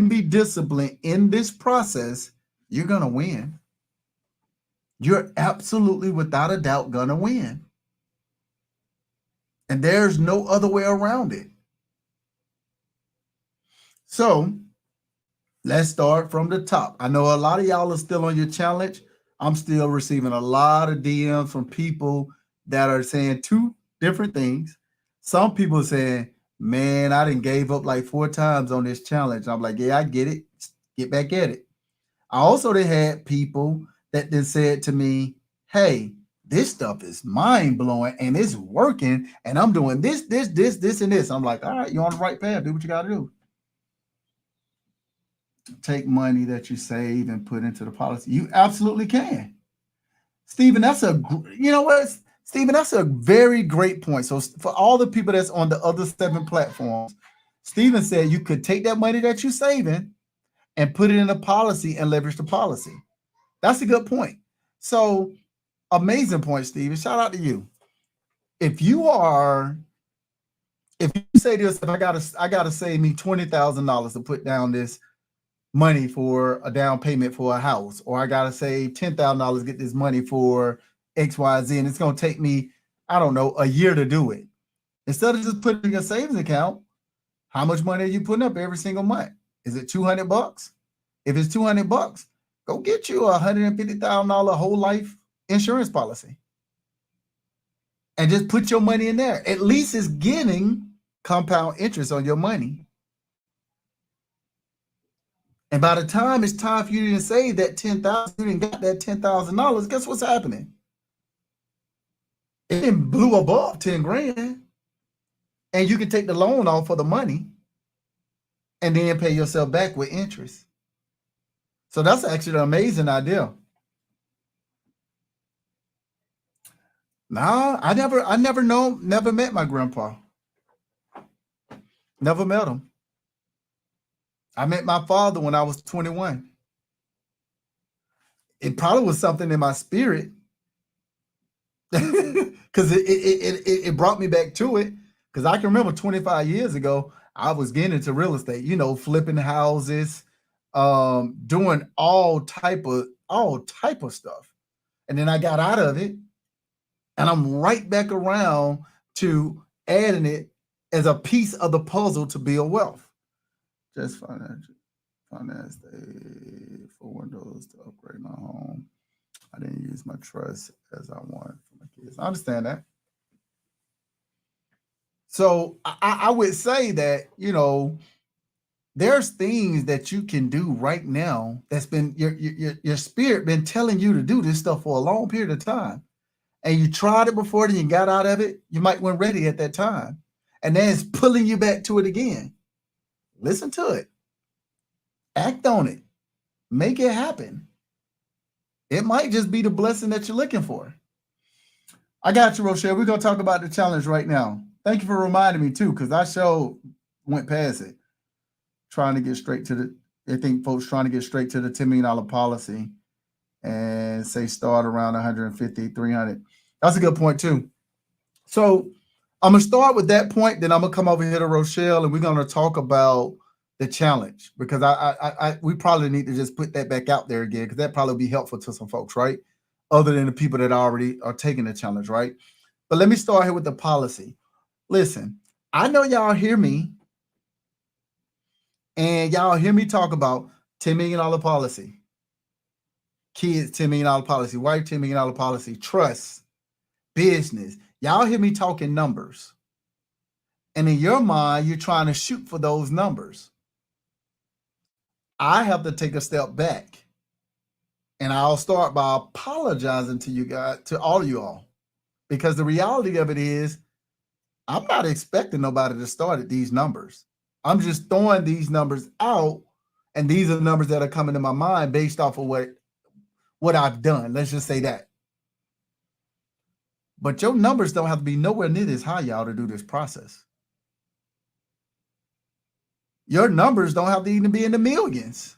be disciplined in this process, you're gonna win. You're absolutely, without a doubt, gonna win. And there's no other way around it. So let's start from the top. I know a lot of y'all are still on your challenge. I'm still receiving a lot of DMs from people that are saying two different things. Some people are saying, man, I done gave up like 4 times on this challenge. I'm like, yeah, I get it. Get back at it. I also had people that then said to me, hey, this stuff is mind-blowing and it's working and I'm doing this, and this. I'm like, all right, you're on the right path. Do what you got to do. Take money that you save and put into the policy. You absolutely can. Stephen, that's a very great point. So for all the people that's on the other 7 platforms, Stephen said you could take that money that you're saving and put it in a policy and leverage the policy. That's a good point. So amazing point, Stephen. Shout out to you. If you say to yourself, I gotta save me $20,000 to put down this money for a down payment for a house, or I gotta save $10,000 to get this money for XYZ, and it's gonna take me, I don't know, a year to do it. Instead of just putting in a savings account, how much money are you putting up every single month? Is it $200? If it's $200, go get you a $150,000 whole life insurance policy and just put your money in there. At least it's getting compound interest on your money. And by the time it's time for you to save that $10,000, you didn't got that $10,000. Guess what's happening? It didn't blew above 10 grand, and you can take the loan off for the money. and then pay yourself back with interest. So that's actually an amazing idea. Nah, never met my grandpa. Never met him. I met my father when I was 21. It probably was something in my spirit because it brought me back to it. Because I can remember 25 years ago, I was getting into real estate, flipping houses, doing all type of stuff. And then I got out of it, and I'm right back around to adding it as a piece of the puzzle to build wealth. Just finance for Windows to upgrade my home. I didn't use my trust as I wanted for my kids. I understand that. So I would say that, there's things that you can do right now that's been your spirit been telling you to do this stuff for a long period of time. And you tried it before, then you got out of it. You might weren't ready at that time. And then it's pulling you back to it again. Listen to it. Act on it. Make it happen. It might just be the blessing that you're looking for. I got you, Rochelle. We're going to talk about the challenge right now. Thank you for reminding me, too, because I went past it. I think folks trying to get straight to the $10 million policy and say start around 150, 300. That's a good point, too. So I'm going to start with that point. Then I'm going to come over here to Rochelle, and we're going to talk about the challenge, because we probably need to just put that back out there again, because that probably be helpful to some folks, right? Other than the people that already are taking the challenge, right? But let me start here with the policy. Listen, I know y'all hear me, and y'all hear me talk about $10 million policy, kids $10 million policy, wife $10 million policy, trust, business. Y'all hear me talking numbers. And in your mind, you're trying to shoot for those numbers. I have to take a step back, and I'll start by apologizing to you guys, to all of you all, because the reality of it is I'm not expecting nobody to start at these numbers. I'm just throwing these numbers out, and these are the numbers that are coming to my mind based off of what I've done. Let's just say that. But your numbers don't have to be nowhere near this high, y'all, to do this process. Your numbers don't have to even be in the millions.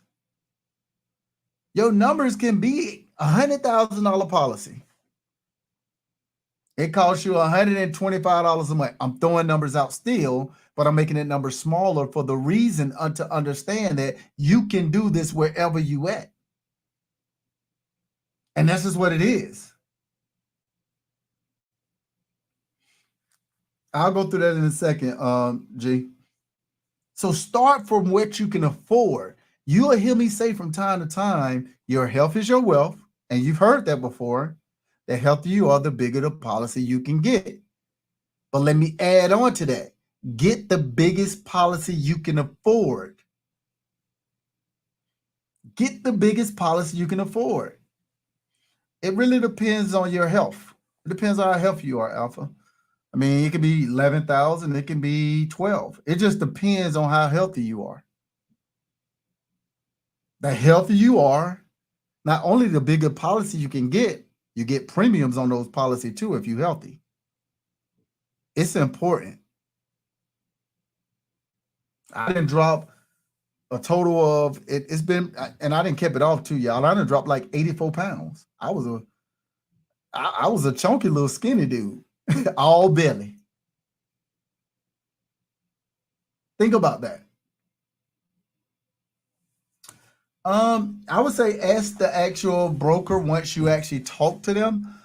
Your numbers can be $100,000 policy. It costs you $125 a month. I'm throwing numbers out still, but I'm making that number smaller for the reason to understand that you can do this wherever you at. And that's just what it is. I'll go through that in a second, G. So start from what you can afford. You'll hear me say from time to time, your health is your wealth. And you've heard that before. The healthier you are, the bigger the policy you can get. But let me add on to that. Get the biggest policy you can afford. Get the biggest policy you can afford. It really depends on your health. It depends on how healthy you are, Alpha. I mean, it can be 11,000, it can be 12. It just depends on how healthy you are. The healthier you are, not only the bigger policy you can get, you get premiums on those policies too if you're healthy. It's important. I didn't drop a total of it's been, and I didn't keep it off too, y'all. I didn't drop like 84 pounds. I was a chunky little skinny dude. All belly. Think about that. I would say ask the actual broker once you actually talk to them,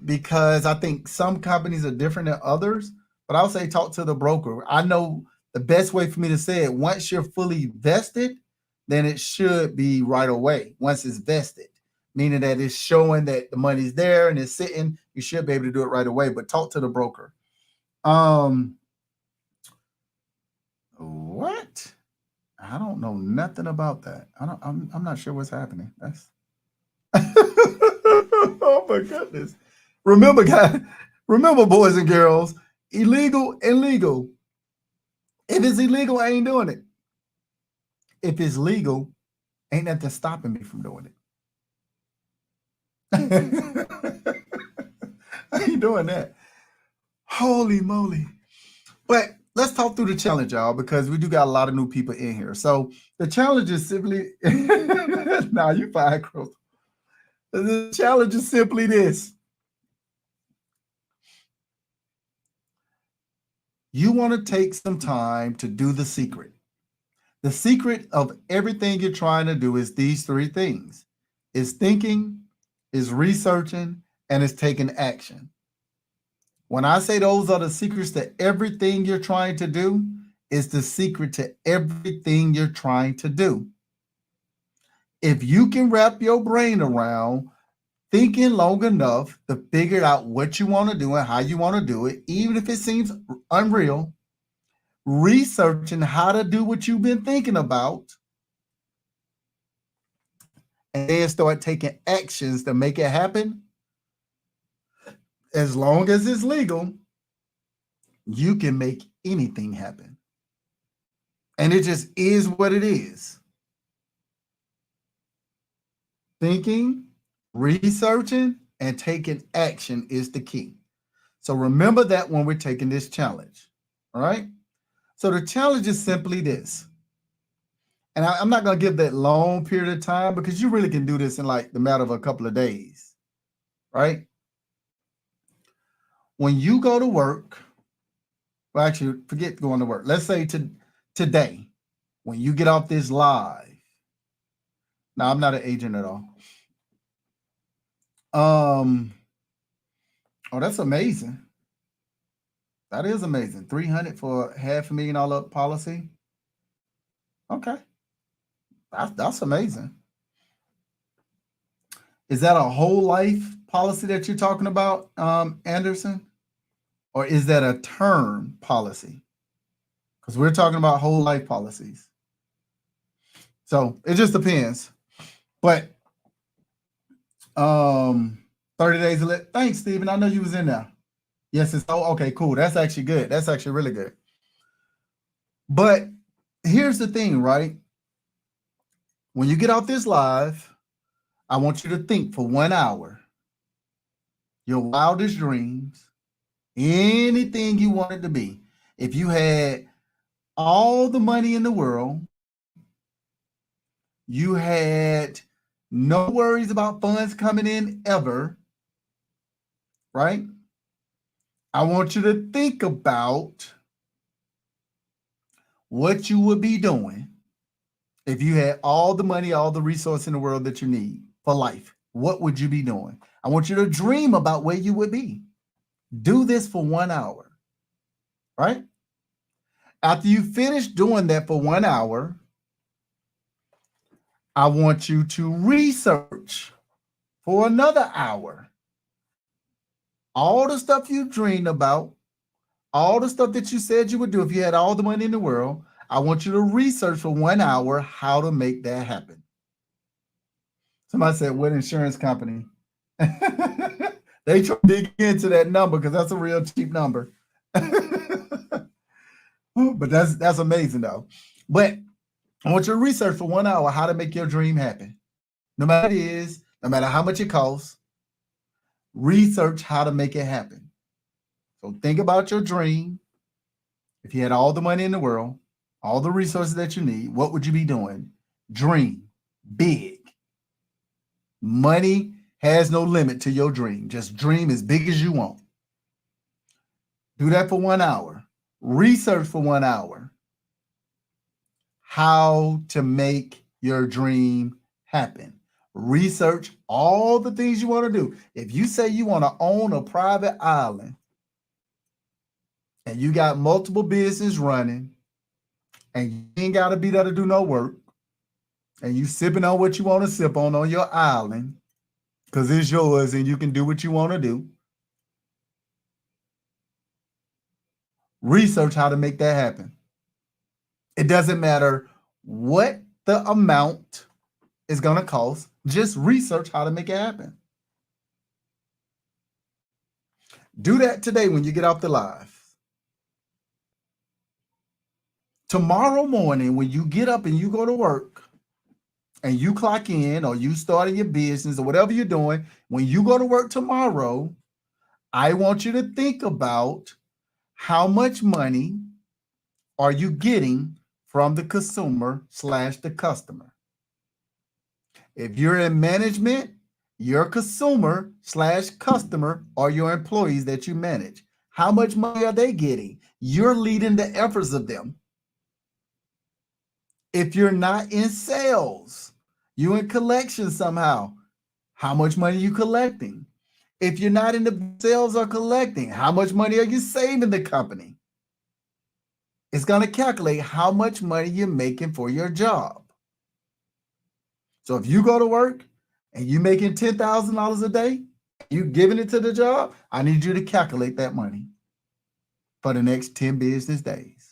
because I think some companies are different than others. But I would say talk to the broker. I know the best way for me to say it, once you're fully vested, then it should be right away. Once it's vested, meaning that it's showing that the money's there and it's sitting, you should be able to do it right away. But talk to the broker. What? I don't know nothing about that. I'm not sure what's happening. That's oh my goodness. Remember, guys, remember, boys and girls, illegal and legal. If it's illegal, I ain't doing it. if it's legal, ain't nothing stopping me from doing it. I ain't doing that. Holy moly. But let's talk through the challenge, y'all, because we do got a lot of new people in here. So the challenge is simply, now you fine, Crystal. The challenge is simply this. You want to take some time to do the secret. The secret of everything you're trying to do is these three things. It's thinking, it's researching, and it's taking action. When I say those are the secrets to everything you're trying to do, it's the secret to everything you're trying to do. If you can wrap your brain around thinking long enough to figure out what you want to do and how you want to do it, even if it seems unreal, researching how to do what you've been thinking about, and then start taking actions to make it happen, as long as it's legal, you can make anything happen. And it just is what it is. Thinking, researching, and taking action is the key. So remember that when we're taking this challenge. All right. So the challenge is simply this. And I'm not going to give that long period of time because you really can do this in like the matter of a couple of days. Right. When you go to work, well, actually, forget going to work. Let's say today, when you get off this live. Now, I'm not an agent at all. Oh, that's amazing. That is amazing. 300 for $500,000 policy. Okay. That's amazing. Is that a whole life policy that you're talking about, Anderson? Or is that a term policy? Because we're talking about whole life policies. So it just depends. But 30 days. Thanks, Stephen. I know you was in there. Yes, it's okay, cool. That's actually good. That's actually really good. But here's the thing, right? When you get off this live, I want you to think for 1 hour. Your wildest dreams, anything you want it to be. If you had all the money in the world, you had no worries about funds coming in ever, right? I want you to think about what you would be doing if you had all the money, all the resources in the world that you need for life. What would you be doing? I want you to dream about where you would be. Do this for 1 hour, right? After you finish doing that for 1 hour, I want you to research for another hour. All the stuff you dreamed about, all the stuff that you said you would do if you had all the money in the world, I want you to research for 1 hour how to make that happen. Somebody said, what insurance company? They try to dig into that number because that's a real cheap number. But that's amazing though. But I want you to research for 1 hour how to make your dream happen. No matter what it is, no matter how much it costs, research how to make it happen. So think about your dream. If you had all the money in the world, all the resources that you need, what would you be doing? Dream big. Money has no limit to your dream. Just dream as big as you want. Do that for 1 hour. Research for 1 hour how to make your dream happen. Research all the things you want to do. If you say you want to own a private island and you got multiple businesses running and you ain't got to be there to do no work and you sipping on what you want to sip on your island because it's yours and you can do what you want to do, research how to make that happen. It doesn't matter what the amount is going to cost. Just research how to make it happen. Do that today when you get off the live. Tomorrow morning, when you get up and you go to work and you clock in or you started your business or whatever you're doing, when you go to work tomorrow, I want you to think about how much money are you getting from the consumer / the customer. If you're in management, your consumer / customer are your employees that you manage. How much money are they getting? You're leading the efforts of them. If you're not in sales, you're in collection somehow. How much money are you collecting? If you're not in the sales or collecting, how much money are you saving the company? It's going to calculate how much money you're making for your job. So if you go to work and you're making $10,000 a day, you giving it to the job, I need you to calculate that money for the next 10 business days.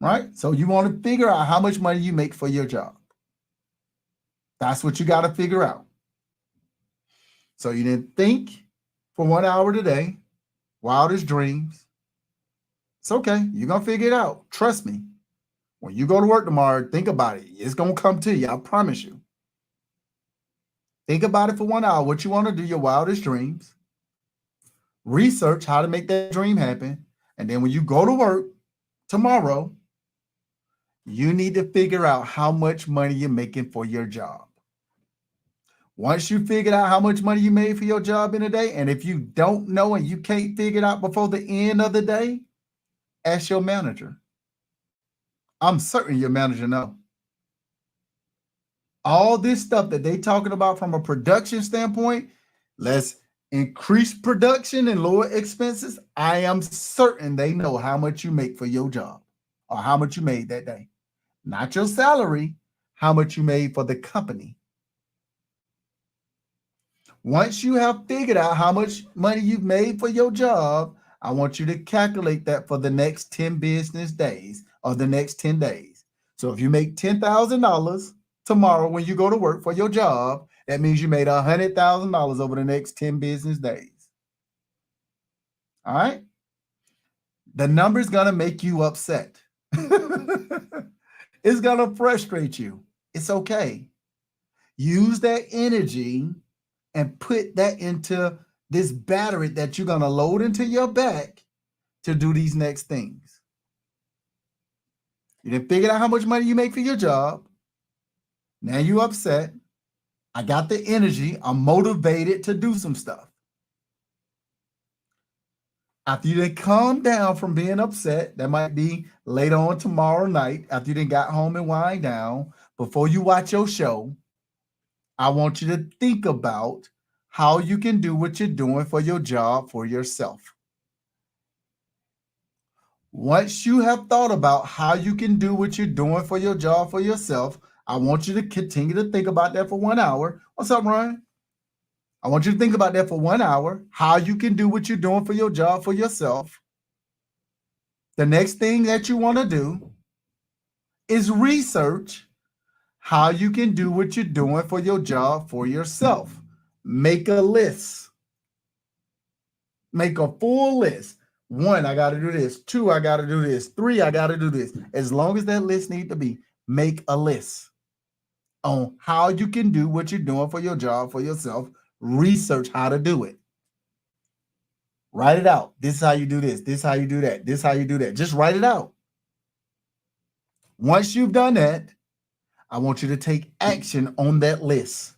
Right? So you want to figure out how much money you make for your job. That's what you got to figure out. So you didn't think for 1 hour today, wildest dreams. It's okay. You're going to figure it out. Trust me. When you go to work tomorrow, think about it. It's going to come to you. I promise you. Think about it for 1 hour, what you want to do, your wildest dreams. Research how to make that dream happen. And then when you go to work tomorrow, you need to figure out how much money you're making for your job. Once you figured out how much money you made for your job in a day, and if you don't know and you can't figure it out before the end of the day, ask your manager. I'm certain your manager knows. All this stuff that they talking about from a production standpoint, let's increase production and lower expenses. I am certain they know how much you make for your job or how much you made that day. Not your salary, how much you made for the company. Once you have figured out how much money you've made for your job, I want you to calculate that for the next 10 business days or the next 10 days. So if you make $10,000 tomorrow when you go to work for your job, that means you made $100,000 over the next 10 business days. All right? The number's going to make you upset. It's going to frustrate you. It's okay. Use that energy and put that into this battery that you're going to load into your back to do these next things. You didn't figure out how much money you make for your job. Now you upset. I got the energy. I'm motivated to do some stuff. After you then calm down from being upset, that might be later on tomorrow night, after you then got home and wind down, before you watch your show, I want you to think about how you can do what you're doing for your job for yourself. Once you have thought about how you can do what you're doing for your job for yourself, I want you to continue to think about that for 1 hour. What's up, Ryan? I want you to think about that for 1 hour, how you can do what you're doing for your job for yourself. The next thing that you want to do is research how you can do what you're doing for your job for yourself. Make a list. Make a full list. 1, I got to do this. 2, I got to do this. 3, I got to do this. As long as that list needs to be, make a list on how you can do what you're doing for your job for yourself. Research how to do it. Write it out. This is how you do this. This is how you do that. This is how you do that. Just write it out. Once you've done that, I want you to take action on that list.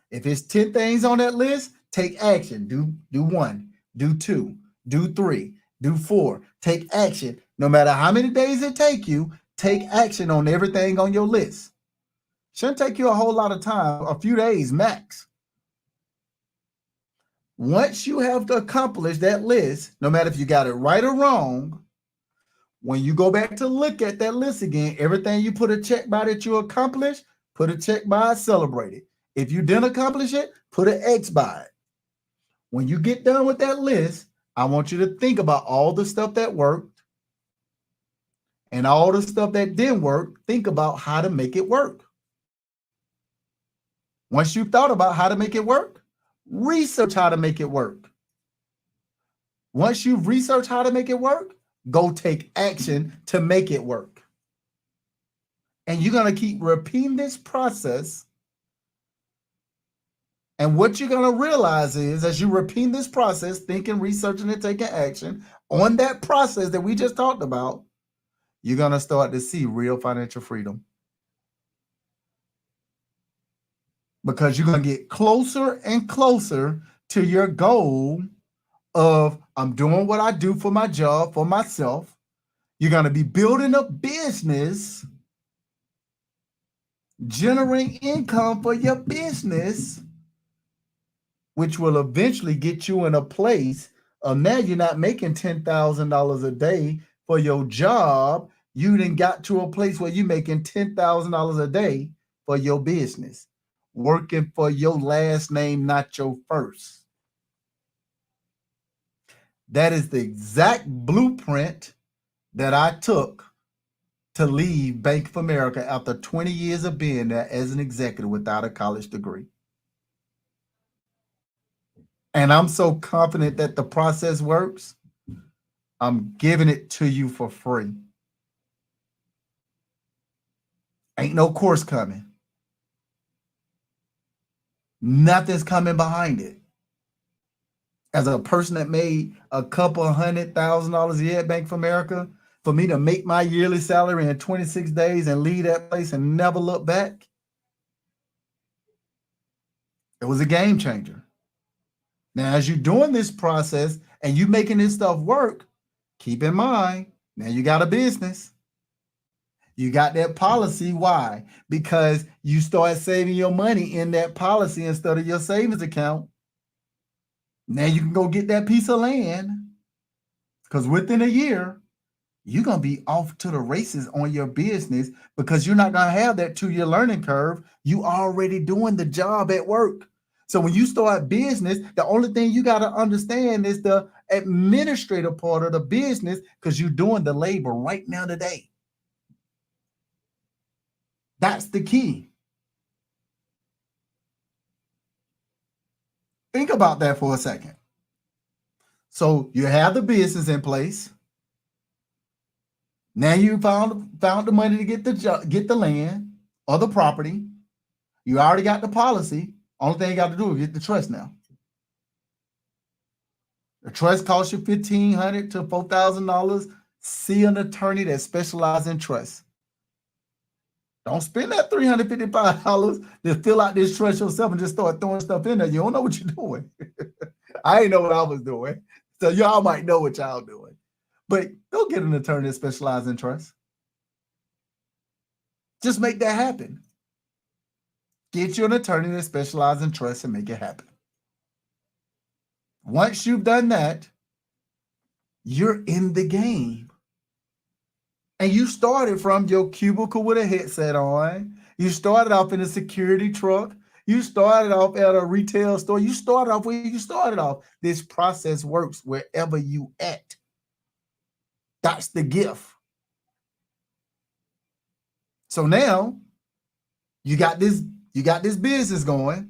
If it's 10 things on that list, take action. Do 1, do 2, do 3, do 4. Take action. No matter how many days it take you, take action on everything on your list. Shouldn't take you a whole lot of time, a few days max. Once you have accomplished that list, no matter if you got it right or wrong, when you go back to look at that list again, everything you put a check by that you accomplished, put a check by it, celebrate it. If you didn't accomplish it, put an X by it. When you get done with that list, I want you to think about all the stuff that worked and all the stuff that didn't work. Think about how to make it work. Once you've thought about how to make it work, research how to make it work. Once you've researched how to make it work, go take action to make it work. And you're going to keep repeating this process. And what you're going to realize is, as you repeat this process, thinking, researching, and taking action on that process that we just talked about, you're going to start to see real financial freedom. Because you're going to get closer and closer to your goal of, I'm doing what I do for my job, for myself. You're going to be building a business, generating income for your business, which will eventually get you in a place of, now you're not making $10,000 a day for your job. You then got to a place where you're making $10,000 a day for your business, working for your last name, not your first. That is the exact blueprint that I took to leave Bank of America after 20 years of being there as an executive without a college degree. And I'm so confident that the process works, I'm giving it to you for free. Ain't no course coming. Nothing's coming behind it. As a person that made a couple $100,000 a year at Bank of America, for me to make my yearly salary in 26 days and leave that place and never look back, it was a game changer. Now, as you're doing this process and you making this stuff work, keep in mind, now you got a business. You got that policy. Why? Because you start saving your money in that policy instead of your savings account. Now you can go get that piece of land, because within a year, you're going to be off to the races on your business, because you're not going to have that 2-year learning curve. You already doing the job at work. So when you start business, the only thing you got to understand is the administrative part of the business, because you're doing the labor right now today. That's the key. Think about that for a second. So you have the business in place. Now you found the money to get the land or the property. You already got the policy. Only thing you got to do is get the trust now. The trust costs you $1,500 to $4,000. See an attorney that specializes in trust. Don't spend that $355 to fill out this trust yourself and just start throwing stuff in there. You don't know what you're doing. I ain't know what I was doing. So y'all might know what y'all doing. But go get an attorney that specializes in trust. Just make that happen. Get you an attorney that specializes in trust and make it happen. Once you've done that, you're in the game. And you started from your cubicle with a headset on. You started off in a security truck. You started off at a retail store. You started off where you started off. This process works wherever you at. That's the gift. So now you got this business going.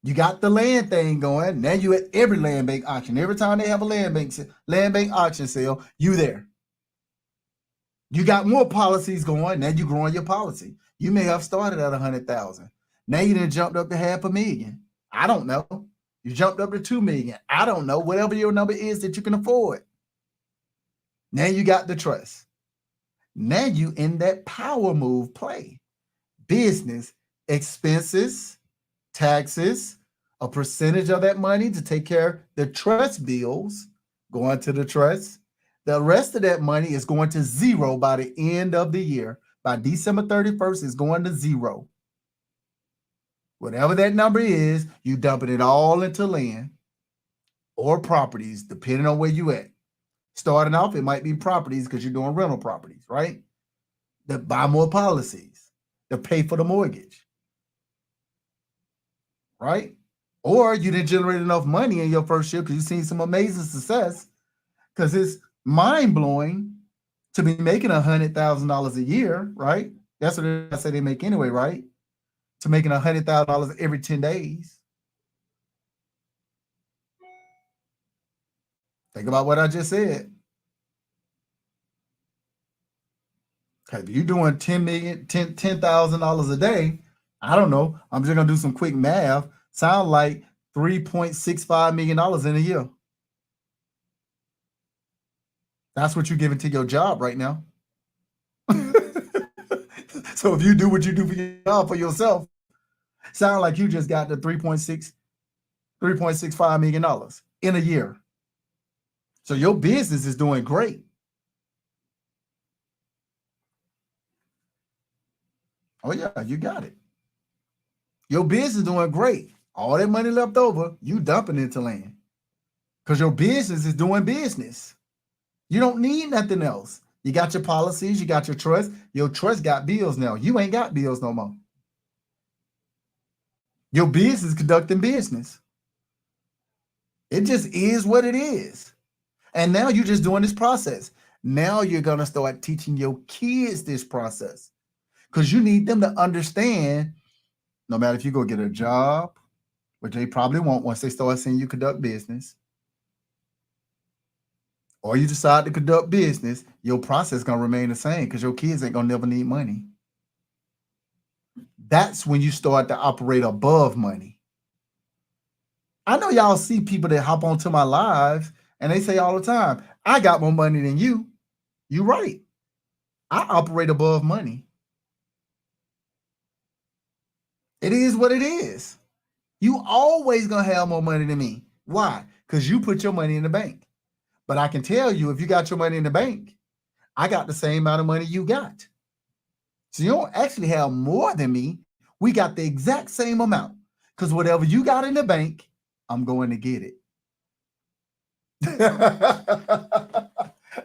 You got the land thing going. Now you at every land bank auction. Every time they have a land bank auction sale, you there. You got more policies going. Now you growing your policy. You may have started at 100,000. Now you done jumped up to 500,000. I don't know. You jumped up to 2 million. I don't know. Whatever your number is that you can afford. Now you got the trust. Now you in that power move play. Business, expenses, taxes, a percentage of that money to take care of the trust bills going to the trust. The rest of that money is going to zero by the end of the year. By December 31st, it's going to zero. Whatever that number is, you dumping it all into land or properties, depending on where you at. Starting off, it might be properties because you're doing rental properties, right? To buy more policies, to pay for the mortgage, right? Or you didn't generate enough money in your first year because you've seen some amazing success, because it's mind-blowing to be making $100,000 a year, right? That's what I say they make anyway, right? To making $100,000 every 10 days. Think about what I just said. If you're doing 10 million, $10,000 a day, I don't know. I'm just gonna do some quick math. Sound like $3.65 million in a year. That's what you're giving to your job right now. So if you do what you do for your job for yourself, sound like you just got the $3.65 million in a year. So your business is doing great. Oh yeah, you got it. Your business is doing great. All that money left over, you dumping into land. Because your business is doing business. You don't need nothing else. You got your policies, you got your trust. Your trust got bills now. You ain't got bills no more. Your business is conducting business. It just is what it is. And now you're just doing this process. Now you're going to start teaching your kids this process because you need them to understand no matter if you go get a job, which they probably won't once they start seeing you conduct business, or you decide to conduct business, your process is going to remain the same because your kids ain't going to never need money. That's when you start to operate above money. I know y'all see people that hop onto my lives and they say all the time, I got more money than you. You're right. I operate above money. It is what it is. You always gonna have more money than me. Why? Because you put your money in the bank. But I can tell you, if you got your money in the bank, I got the same amount of money you got. So you don't actually have more than me. We got the exact same amount. Because whatever you got in the bank, I'm going to get it.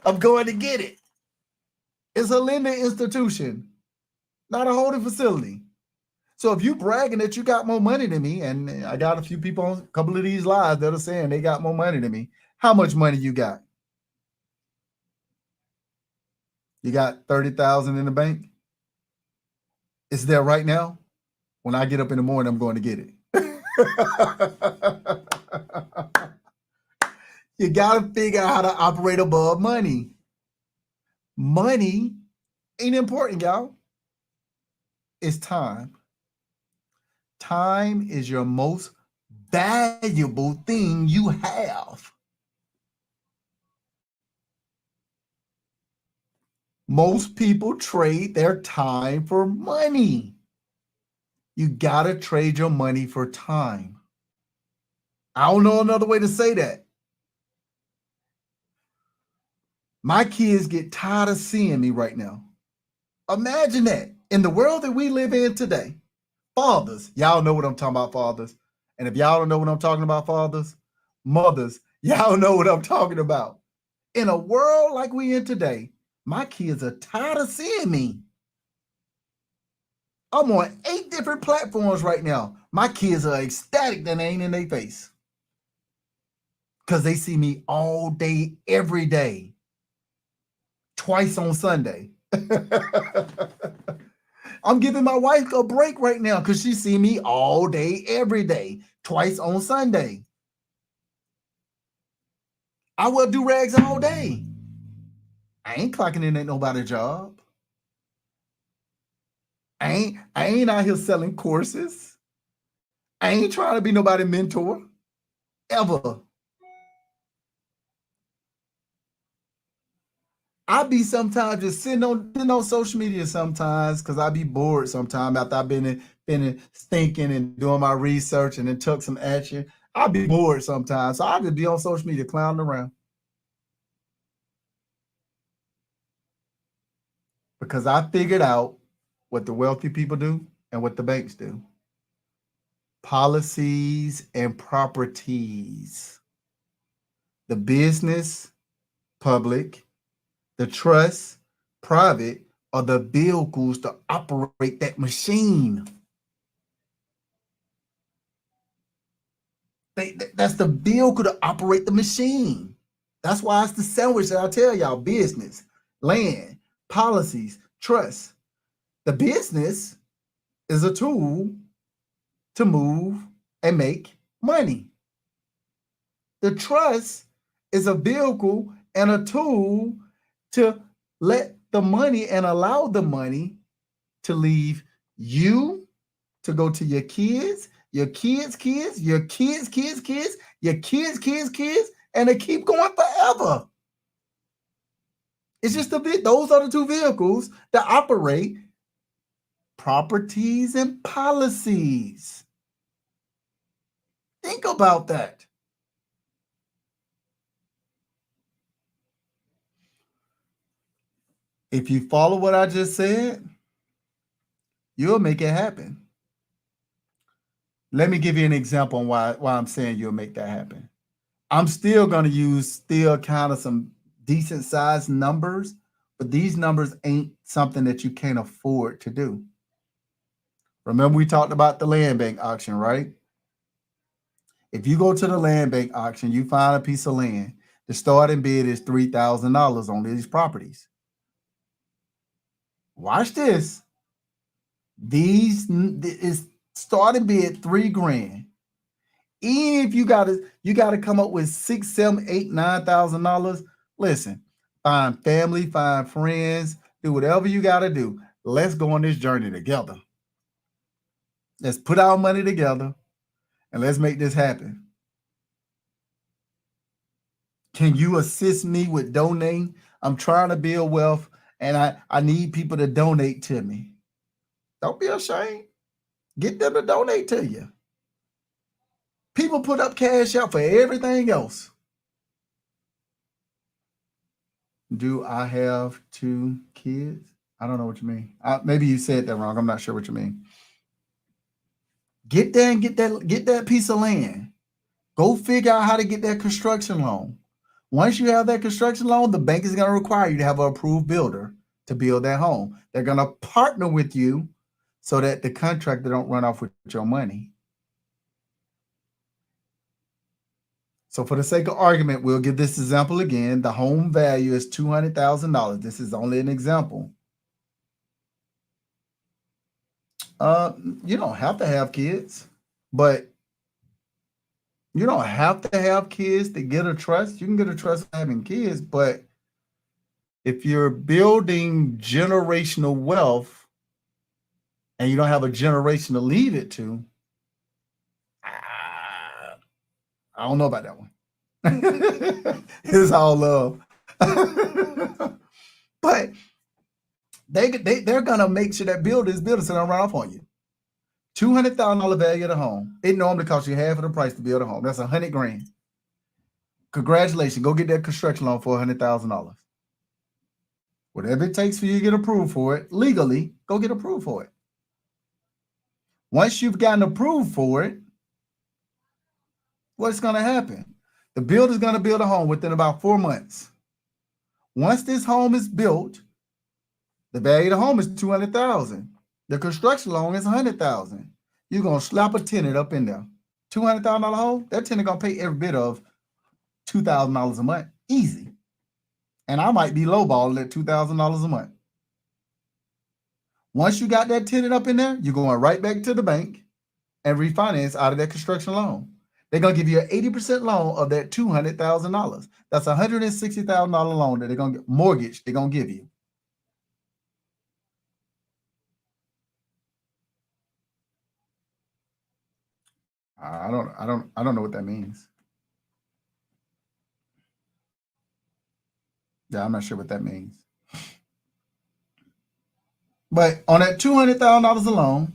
I'm going to get it. It's a lending institution, not a holding facility. So if you bragging that you got more money than me, and I got a few people on a couple of these lives that are saying they got more money than me, how much money you got? You got 30,000 in the bank? It's there right now. When I get up in the morning, I'm going to get it. You got to figure out how to operate above money. Money ain't important, y'all. It's time. Time is your most valuable thing you have. Most people trade their time for money. You got to trade your money for time. I don't know another way to say that. My kids get tired of seeing me right now. Imagine that. In the world that we live in today, fathers, y'all know what I'm talking about, fathers. And if y'all don't know what I'm talking about, fathers, mothers, y'all know what I'm talking about. In a world like we in today, my kids are tired of seeing me. I'm on 8 different platforms right now. My kids are ecstatic that ain't in their face. Because they see me all day, every day. Twice on Sunday. I'm giving my wife a break right now because she see me all day, every day. Twice on Sunday. I wear do-rags all day. I ain't clocking in at nobody's job. I ain't out here selling courses. I ain't trying to be nobody's mentor. Ever. I be sometimes just sitting on social media sometimes because I be bored sometimes after I've been thinking and doing my research and then took some action. I be bored sometimes. So I just be on social media clowning around. Because I figured out what the wealthy people do and what the banks do. Policies and properties. The business, public, the trust, private, are the vehicles to operate that machine. That's the vehicle to operate the machine. That's why it's the sandwich that I tell y'all: business, land, policies, trust. The business is a tool to move and make money. The trust is a vehicle and a tool to let the money and allow the money to leave you to go to your kids, your kids, kids, your kids, kids, kids, your kids, kids, kids, and they keep going forever. It's just a bit, those are the two vehicles that operate properties and policies. Think about that. If you follow what I just said, you'll make it happen. Let me give you an example on why I'm saying you'll make that happen. I'm still going to use still kind of some decent sized numbers, but these numbers ain't something that you can't afford to do. Remember, we talked about the land bank auction, right? If you go to the land bank auction, you find a piece of land. The starting bid is $3,000 on these properties. Watch this. These is starting bid $3,000. Even if you gotta come up with $6,000, $7,000, $8,000, $9,000. Listen, find family, find friends, do whatever you gotta do. Let's go on this journey together. Let's put our money together and let's make this happen. Can you assist me with donating? I'm trying to build wealth and I need people to donate to me. Don't be ashamed. Get them to donate to you. People put up cash out for everything else. Do I have 2 kids? I don't know what you mean. Maybe you said that wrong. I'm not sure what you mean. Get there and get that piece of land. Go figure out how to get that construction loan. Once you have that construction loan, the bank is going to require you to have an approved builder to build that home. They're going to partner with you so that the contractor don't run off with your money. So for the sake of argument, we'll give this example again. The home value is $200,000. This is only an example. You don't have to have kids, but you don't have to have kids to get a trust. You can get a trust by having kids, but if you're building generational wealth and you don't have a generation to leave it to, I don't know about that one. It's all love. But they're gonna make sure that builder so they don't run off on you. $200,000 value of the home. It normally costs you half of the price to build a home. That's $100,000. Congratulations. Go get that construction loan for $100,000. Whatever it takes for you to get approved for it legally, go get approved for it. Once you've gotten approved for it, what's going to happen? The builder's going to build a home within about 4 months. Once this home is built, the value of the home is $200,000. The construction loan is $100,000. You're going to slap a tenant up in there. $200,000 home, that tenant going to pay every bit of $2,000 a month. Easy. And I might be lowballing at $2,000 a month. Once you got that tenant up in there, you're going right back to the bank and refinance out of that construction loan. They're going to give you an 80% loan of that $200,000. That's a $160,000 loan that they're going to get mortgage. They're going to give you. I don't know what that means. Yeah, I'm not sure what that means. But on that $200,000 alone,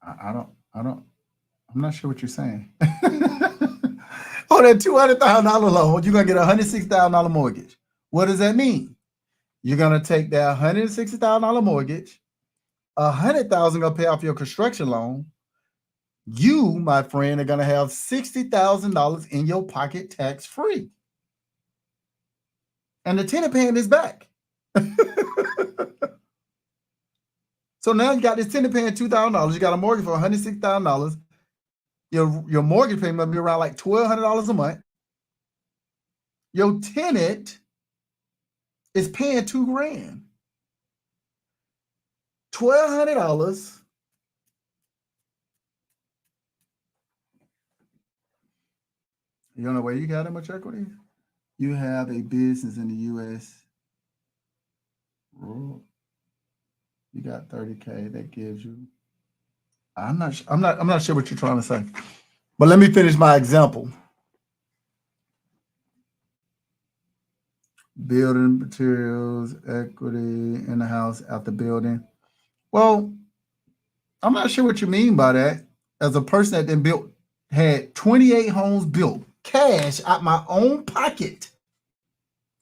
I'm not sure what you're saying. On that $200,000 loan, you're gonna get a $160,000 mortgage. What does that mean? You're gonna take that $160,000 mortgage, $100,000 gonna pay off your construction loan. You, my friend, are gonna have $60,000 in your pocket tax free, and the tenant paying this back. So now you got this tenant paying $2,000. You got a mortgage for $160,000. Your mortgage payment will be around like $1,200 a month. Your tenant is paying $2,000. $1,200. You don't know where you got that much equity? You have a business in the U.S. You got 30K. That gives you. I'm not sure what you're trying to say. But let me finish my example. Building materials, equity in the house after building. Well, I'm not sure what you mean by that. As a person that then had 28 homes built, cash out my own pocket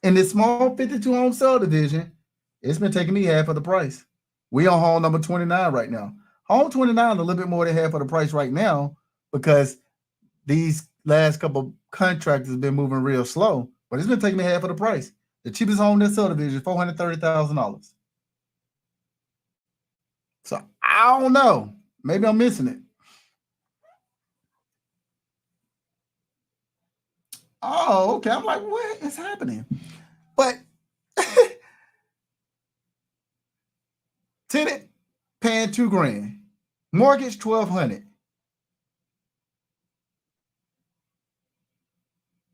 in this small 52 home subdivision, it's been taking me half of the price. We on home number 29 right now. Home 29 a little bit more than half of the price right now because these last couple contractors have been moving real slow, but it's been taking me half of the price. The cheapest home in this subdivision is $430,000. So I don't know. Maybe I'm missing it. Oh, okay. I'm like, what is happening? But tenant paying $2,000, mortgage $1,200,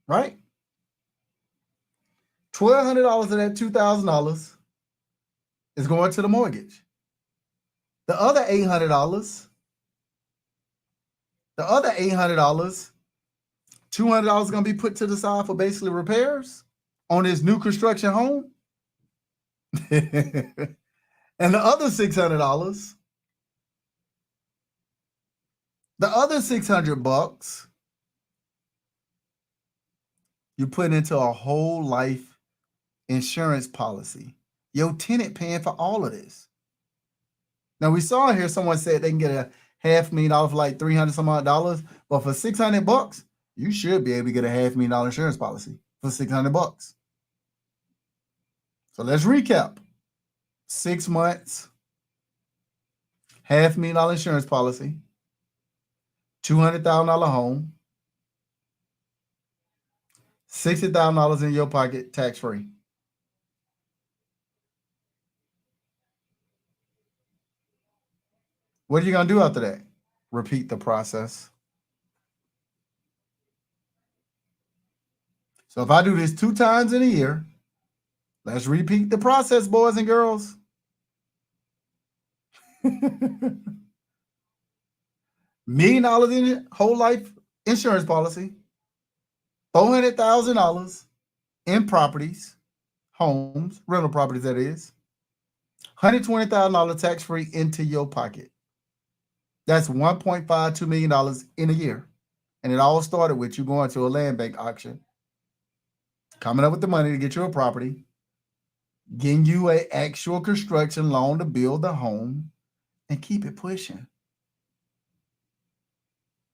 right? $1,200 of that $2,000 is going to the mortgage. The other $800, $200 is going to be put to the side for basically repairs on this new construction home. And the other $600, the other $600, you put into a whole life insurance policy. Your tenant paying for all of this. Now we saw here someone said they can get a $500,000 for like $300 some odd dollars, but for $600, you should be able to get a $500,000 insurance policy for $600. So let's recap. 6 months, $500,000 insurance policy, $200,000 home, $60,000 in your pocket, tax free. What are you going to do after that? Repeat the process. So if I do this 2 times in a year, let's repeat the process, boys and girls. $1 million in whole life insurance policy, $400,000 in properties, homes, rental properties, that is, $120,000 tax free into your pocket. That's $1.52 million in a year. And it all started with you going to a land bank auction, coming up with the money to get you a property, getting you an actual construction loan to build the home, and keep it pushing.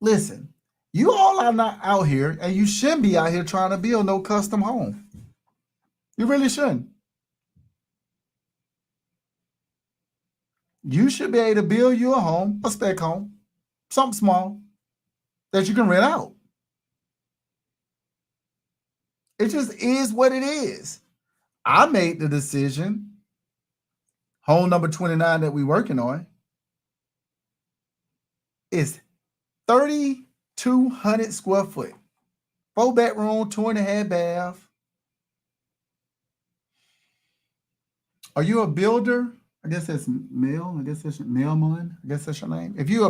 Listen, you all are not out here, and you shouldn't be out here trying to build no custom home. You really shouldn't. You should be able to build you a home, a spec home, something small that you can rent out. It just is what it is. I made the decision, home number 29 that we're working on, is 3,200 square foot, 4-bedroom, 2.5 bath. Are you a builder? I guess that's Mel. I guess that's Melman. I guess that's your name. If you're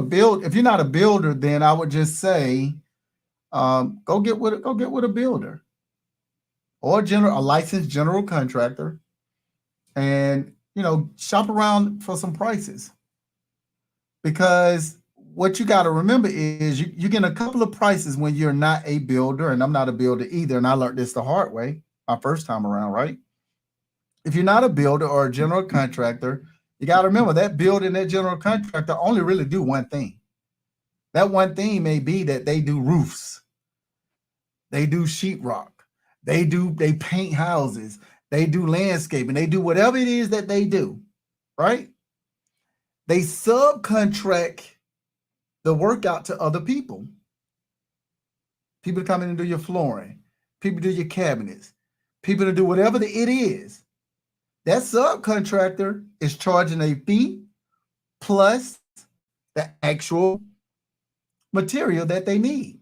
not a builder, then I would just say, go get with a builder or a licensed general contractor, and shop around for some prices. Because what you got to remember is you get a couple of prices when you're not a builder, and I'm not a builder either, and I learned this the hard way my first time around, right? If you're not a builder or a general contractor, you got to remember that builder and that general contractor only really do one thing. That one thing may be that they do roofs, they do sheetrock, they paint houses, they do landscaping, they do whatever it is that they do, right? They subcontract the work out to other people. People to come in and do your flooring, people do your cabinets, people to do whatever it is. That subcontractor is charging a fee plus the actual material that they need.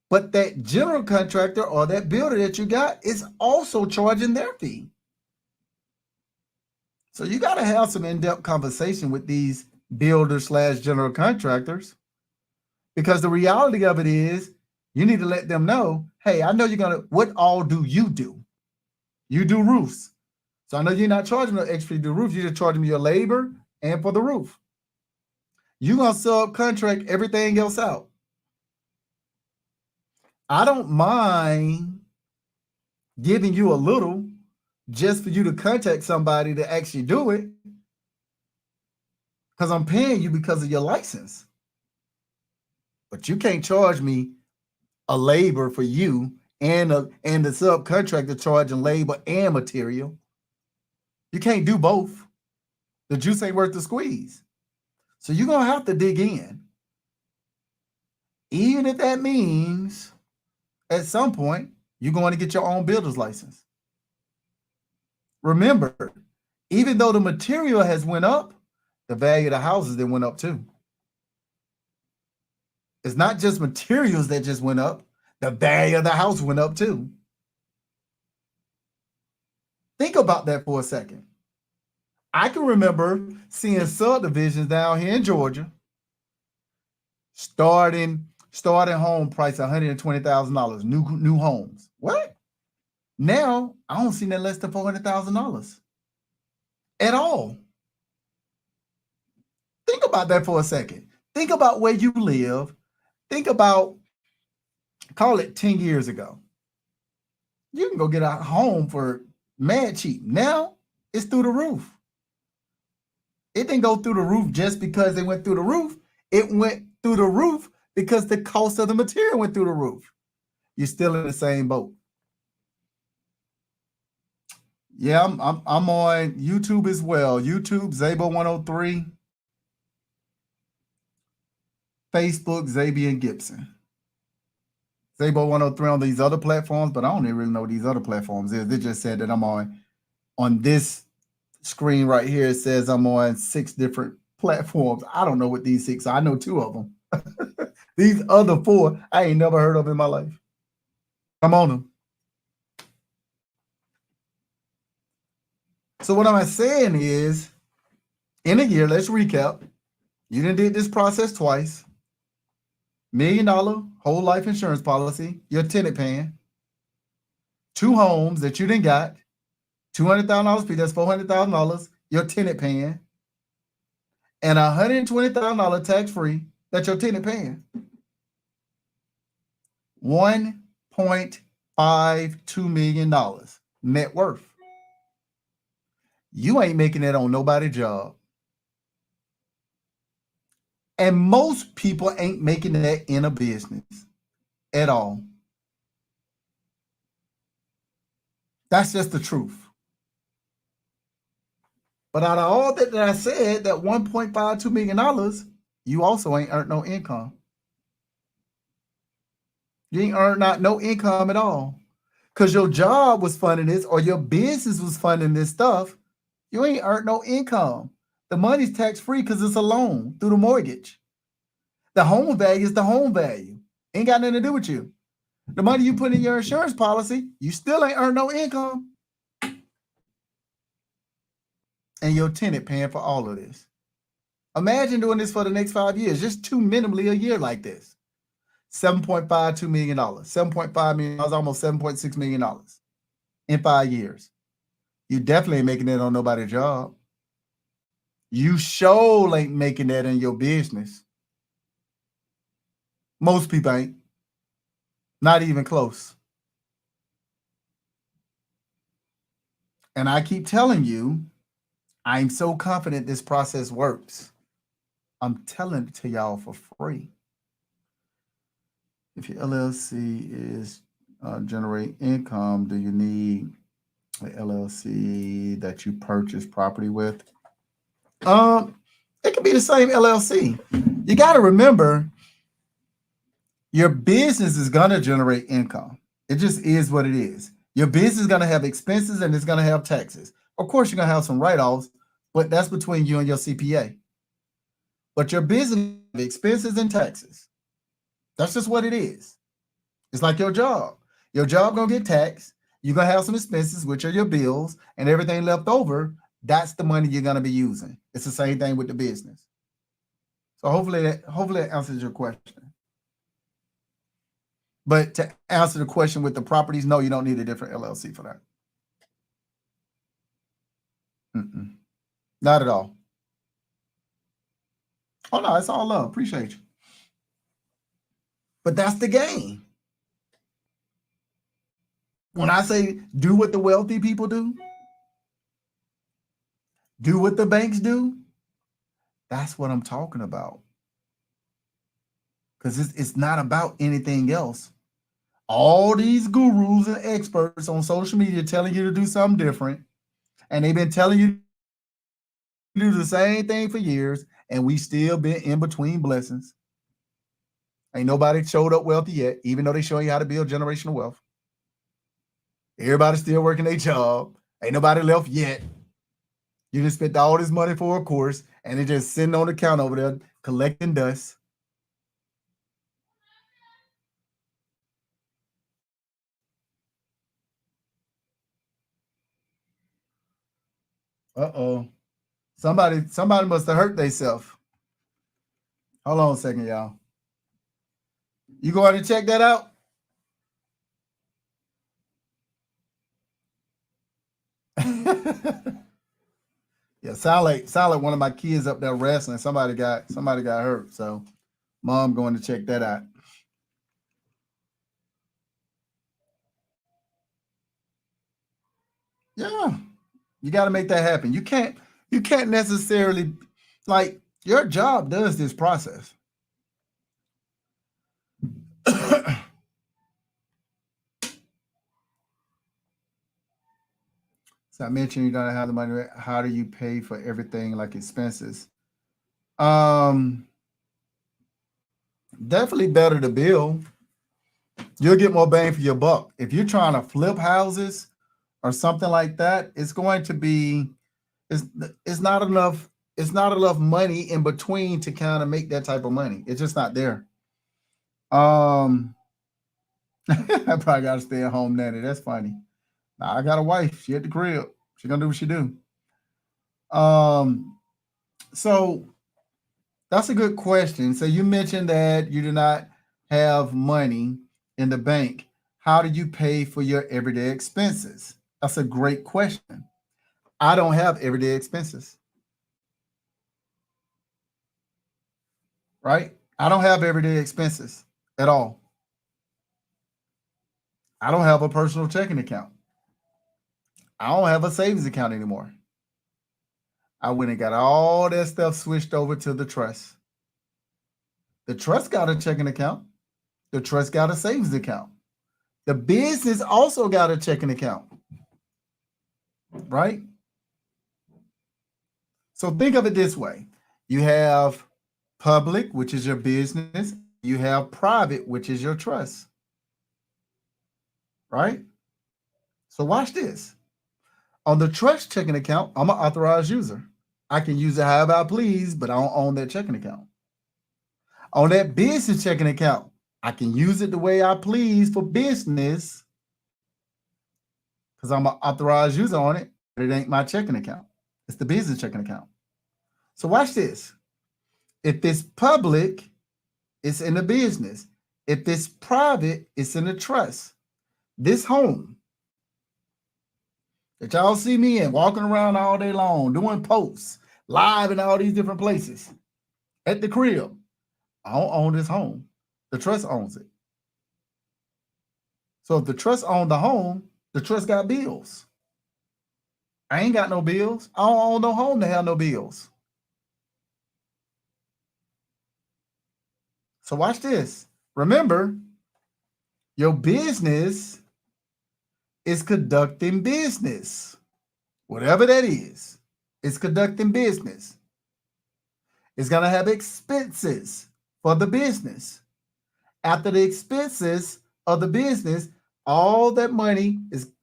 But that general contractor or that builder that you got is also charging their fee. So you got to have some in-depth conversation with these builders / general contractors, because the reality of it is you need to let them know, hey, I know you're going to, what all do? You do roofs. So I know you're not charging no extra to do roof. You're just charging me your labor and for the roof. You're going to subcontract everything else out. I don't mind giving you a little just for you to contact somebody to actually do it, because I'm paying you because of your license. But you can't charge me a labor for you and the subcontractor charging labor and material. You can't do both. The juice ain't worth the squeeze. So you're going to have to dig in. Even if that means at some point you're going to get your own builder's license. Remember, even though the material has went up, the value of the houses that went up too. It's not just materials that just went up. The value of the house went up too. Think about that for a second. I can remember seeing subdivisions down here in Georgia starting home price $120,000, new homes. What? Now I don't see that less than $400,000 at all. Think about that for a second. Think about where you live. Think about, call it 10 years ago. You can go get a home for mad cheap. Now it's through the roof. It didn't go through the roof just because it went through the roof. It went through the roof because the cost of the material went through the roof. You're still in the same boat. Yeah, I'm on YouTube as well. YouTube, Zabo103. Facebook, Zabian Gibson. Zabo103 on these other platforms, but I don't even really know what these other platforms is. They just said that I'm on this screen right here. It says I'm on 6 different platforms. I don't know what these 6 are. I know 2 of them. These other 4, I ain't never heard of in my life. I'm on them. So what I'm saying is, in a year, let's recap. You done did this process twice. $1 million whole life insurance policy, your tenant paying. 2 homes that you done got. $200,000 fee, that's $400,000, your tenant paying. And $120,000 tax-free that your tenant paying. $1.52 million net worth. You ain't making that on nobody's job. And most people ain't making that in a business at all. That's just the truth. But out of all that I said, that $1.52 million, you also ain't earned no income. You ain't earned no income at all. Because your job was funding this, or your business was funding this stuff. You ain't earned no income. The money's tax-free because it's a loan through the mortgage. The home value is the home value. Ain't got nothing to do with you. The money you put in your insurance policy, you still ain't earned no income. And your tenant paying for all of this. Imagine doing this for the next 5 years, just 2 minimally a year like this. $7.52 million. $7.5 million, almost $7.6 million in 5 years. You definitely ain't making that on nobody's job. You sure ain't making that in your business. Most people ain't. Not even close. And I keep telling you, I'm so confident this process works. I'm telling it to y'all for free. If your LLC is generate income, do you need an LLC that you purchase property with? It could be the same LLC. You got to remember, your business is going to generate income. It just is what it is. Your business is going to have expenses and it's going to have taxes. Of course, you're going to have some write-offs, but that's between you and your CPA. But your business expenses and taxes. That's just what it is. It's like your job. Your job gonna get taxed. You're gonna have some expenses, which are your bills, and everything left over. That's the money you're gonna be using. It's the same thing with the business. So hopefully that answers your question. But to answer the question with the properties, no, you don't need a different LLC for that. Not at all. Oh no, it's all love. Appreciate you. But that's the game. When I say do what the wealthy people do what the banks do, that's what I'm talking about. Because it's not about anything else. All these gurus and experts on social media telling you to do something different, and they've been telling you to do the same thing for years, and we still been in between blessings. Ain't nobody showed up wealthy yet, even though they show you how to build generational wealth. Everybody's still working their job. Ain't nobody left yet. You just spent all this money for a course, and they're just sitting on the counter over there collecting dust. Uh-oh. Somebody must have hurt themselves. Hold on a second, y'all. You go ahead and check that out. Yeah, sound like one of my kids up there wrestling. Somebody got hurt. So mom going to check that out. Yeah. You got to make that happen. You can't necessarily, like, your job does this process. So I mentioned you don't have the money. How do you pay for everything like expenses? Definitely better to build. You'll get more bang for your buck. If you're trying to flip houses or something like that, it's going to be it's not enough money in between to kind of make that type of money. It's just not there. I probably gotta stay at home nanny. That's funny. Now, I got a wife. She at the crib. She gonna do what she do. So that's a good question. So you mentioned that you do not have money in the bank. How do you pay for your everyday expenses? That's a great question. I don't have everyday expenses, right? I don't have everyday expenses at all. I don't have a personal checking account. I don't have a savings account anymore. I went and got all that stuff switched over to the trust. The trust got a checking account. The trust got a savings account. The business also got a checking account, right? So think of it this way. You have public, which is your business. You have private, which is your trust, right? So watch this. On the trust checking account, I'm an authorized user. I can use it however I please, but I don't own that checking account. On that business checking account, I can use it the way I please for business because I'm an authorized user on it, but it ain't my checking account. It's the business checking account. So watch this. If it's public, it's in the business. If it's private, it's in the trust. This home that y'all see me in, walking around all day long, doing posts, live in all these different places, at the crib, I don't own this home. The trust owns it. So if the trust owned the home, the trust got bills. I ain't got no bills. I don't own no home to have no bills. So watch this. Remember, your business is conducting business. Whatever that is, it's conducting business. It's going to have expenses for the business. After the expenses of the business, all that money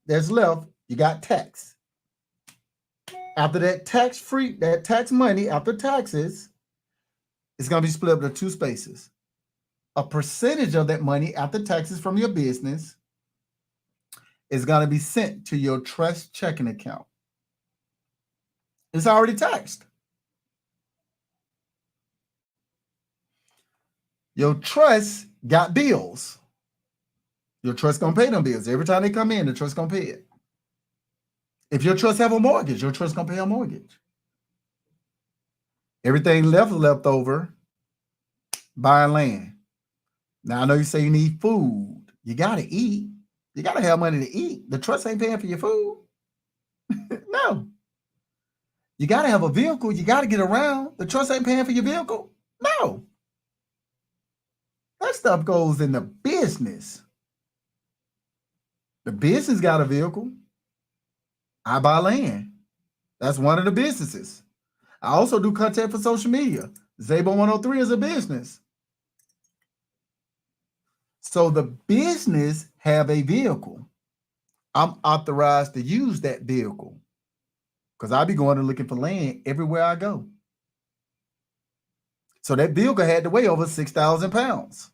that's left, you got tax. After that tax money, after taxes, it's going to be split up into two spaces. a percentage of that money after taxes from your business is going to be sent to your trust checking account. It's already taxed. Your trust got bills. Your trust gonna pay them bills. Every time they come in, the trust gonna pay it. If your trust have a mortgage, your trust gonna pay a mortgage. Everything left over, buying land. Now I know you say you need food. You gotta eat. You gotta have money to eat. The trust ain't paying for your food. No. You gotta have a vehicle. You gotta get around. The trust ain't paying for your vehicle. No. That stuff goes in the business. The business got a vehicle. I buy land. That's one of the businesses. I also do content for social media. Zabo 103 is a business. So the business have a vehicle. I'm authorized to use that vehicle because I be going and looking for land everywhere I go. So that vehicle had to weigh over 6,000 pounds.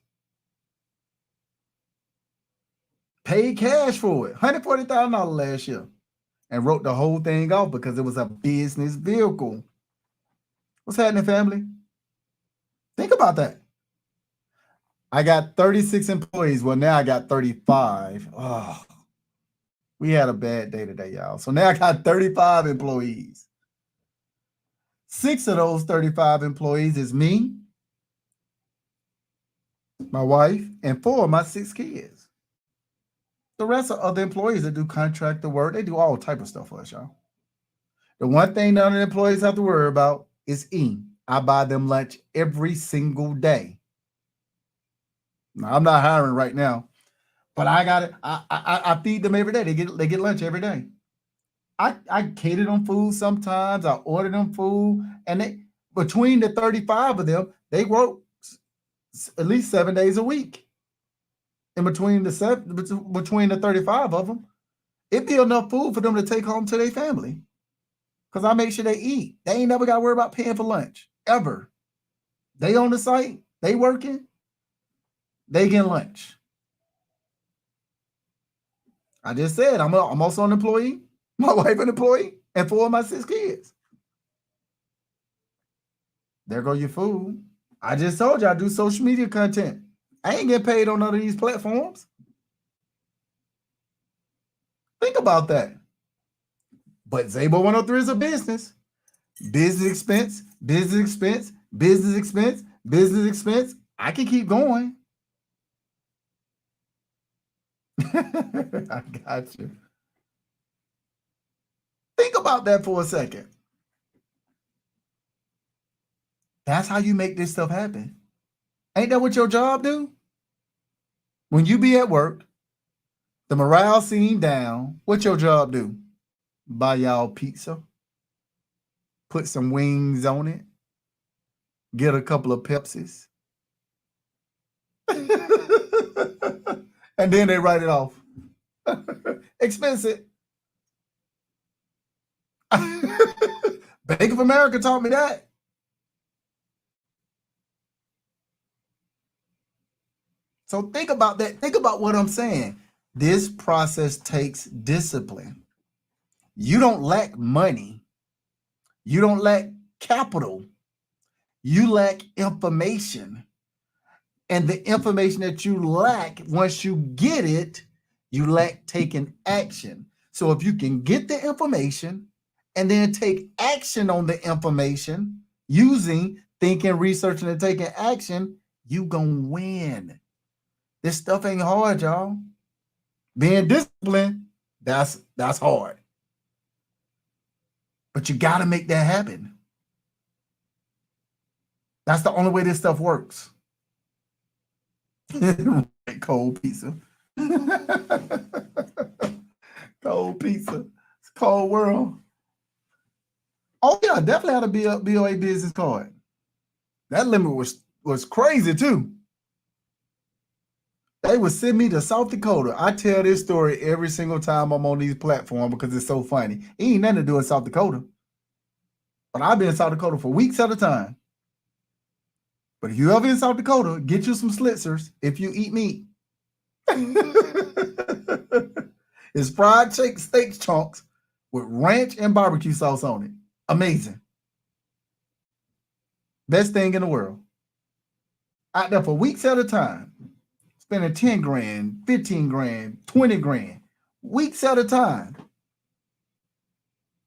Paid cash for it, $140,000 last year, and wrote the whole thing off because it was a business vehicle. What's happening, family? Think about that. I got 36 employees. Well, now I got 35. Oh, we had a bad day today, y'all. So now I got 35 employees. 6 of those 35 employees is me, my wife, and 4 of my 6 kids. The rest are other employees that do contractor work. They do all type of stuff for us, y'all. The one thing none of the employees have to worry about is eating. I buy them lunch every single day. Now, I'm not hiring right now, but I got it. I feed them every day. They get lunch every day. I cater them food sometimes. I order them food, and they between the 35 of them, they work at least 7 days a week. And between the 35 of them, it'd be enough food for them to take home to their family. Because I make sure they eat. They ain't never got to worry about paying for lunch, ever. They on the site, they working, they get lunch. I just said, I'm also an employee, my wife an employee, and 4 of my 6 kids. There go your food. I just told you I do social media content. I ain't getting paid on none of these platforms. Think about that. But Zabo 103 is a business. Business expense, business expense, business expense, business expense. I can keep going. I got you. Think about that for a second. That's how you make this stuff happen. Ain't that what your job do? When you be at work, the morale scene down, what your job do? Buy y'all pizza, put some wings on it, get a couple of Pepsis, and then they write it off. Expensive. Bank of America taught me that. So think about that. Think about what I'm saying. This process takes discipline. You don't lack money. You don't lack capital. You lack information. And the information that you lack, once you get it, you lack taking action. So if you can get the information and then take action on the information using thinking, researching, and taking action, you gonna win. This stuff ain't hard, y'all. Being disciplined, that's hard. But you got to make that happen. That's the only way this stuff works. Cold pizza. Cold pizza. It's a cold world. Oh, yeah, definitely had a BOA business card. That limit was crazy, too. They would send me to South Dakota. I tell this story every single time I'm on these platforms because it's so funny. It ain't nothing to do in South Dakota. But I've been in South Dakota for weeks at a time. But if you ever in South Dakota, get you some Slitzers if you eat meat. It's fried steak chunks with ranch and barbecue sauce on it. Amazing. Best thing in the world. Out there for weeks at a time. Spending 10 grand, 15 grand, 20 grand. Weeks at a time.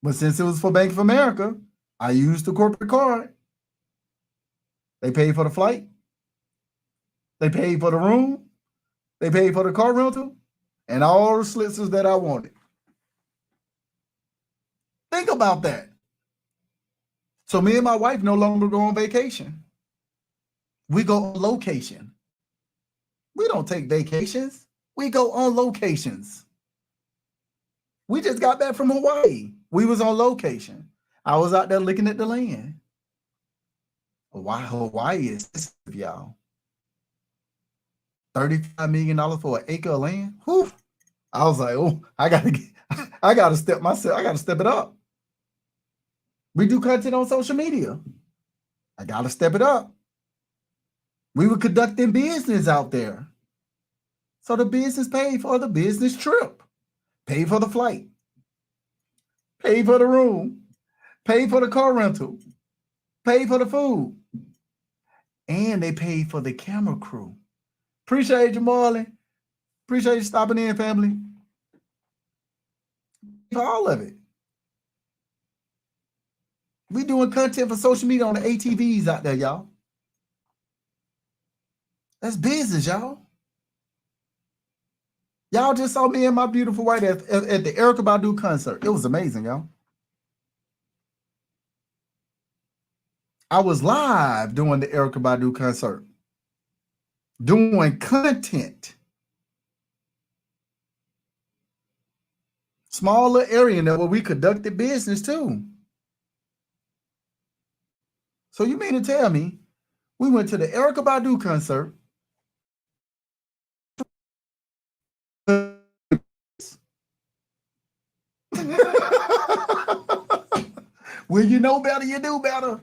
But since it was for Bank of America, I used the corporate card. They paid for the flight. They paid for the room. They paid for the car rental. And all the Slitzers that I wanted. Think about that. So me and my wife no longer go on vacation. We go on location. We don't take vacations. We go on locations. We just got back from Hawaii. We was on location. I was out there looking at the land. Hawaii is expensive, y'all. $35 million for an acre of land. Whew. I was like, oh, I gotta step it up. We do content on social media. I gotta step it up. We were conducting business out there. So the business paid for the business trip, paid for the flight, paid for the room, paid for the car rental, paid for the food, and they paid for the camera crew. Appreciate you, Marley. Appreciate you stopping in, family. For all of it. We doing content for social media on the ATVs out there, y'all. That's business, y'all. Y'all just saw me and my beautiful wife at the Erykah Badu concert. It was amazing, y'all. I was live doing the Erykah Badu concert, doing content. Smaller area where we conducted business too. So you mean to tell me we went to the Erykah Badu concert? When you know better, you do better.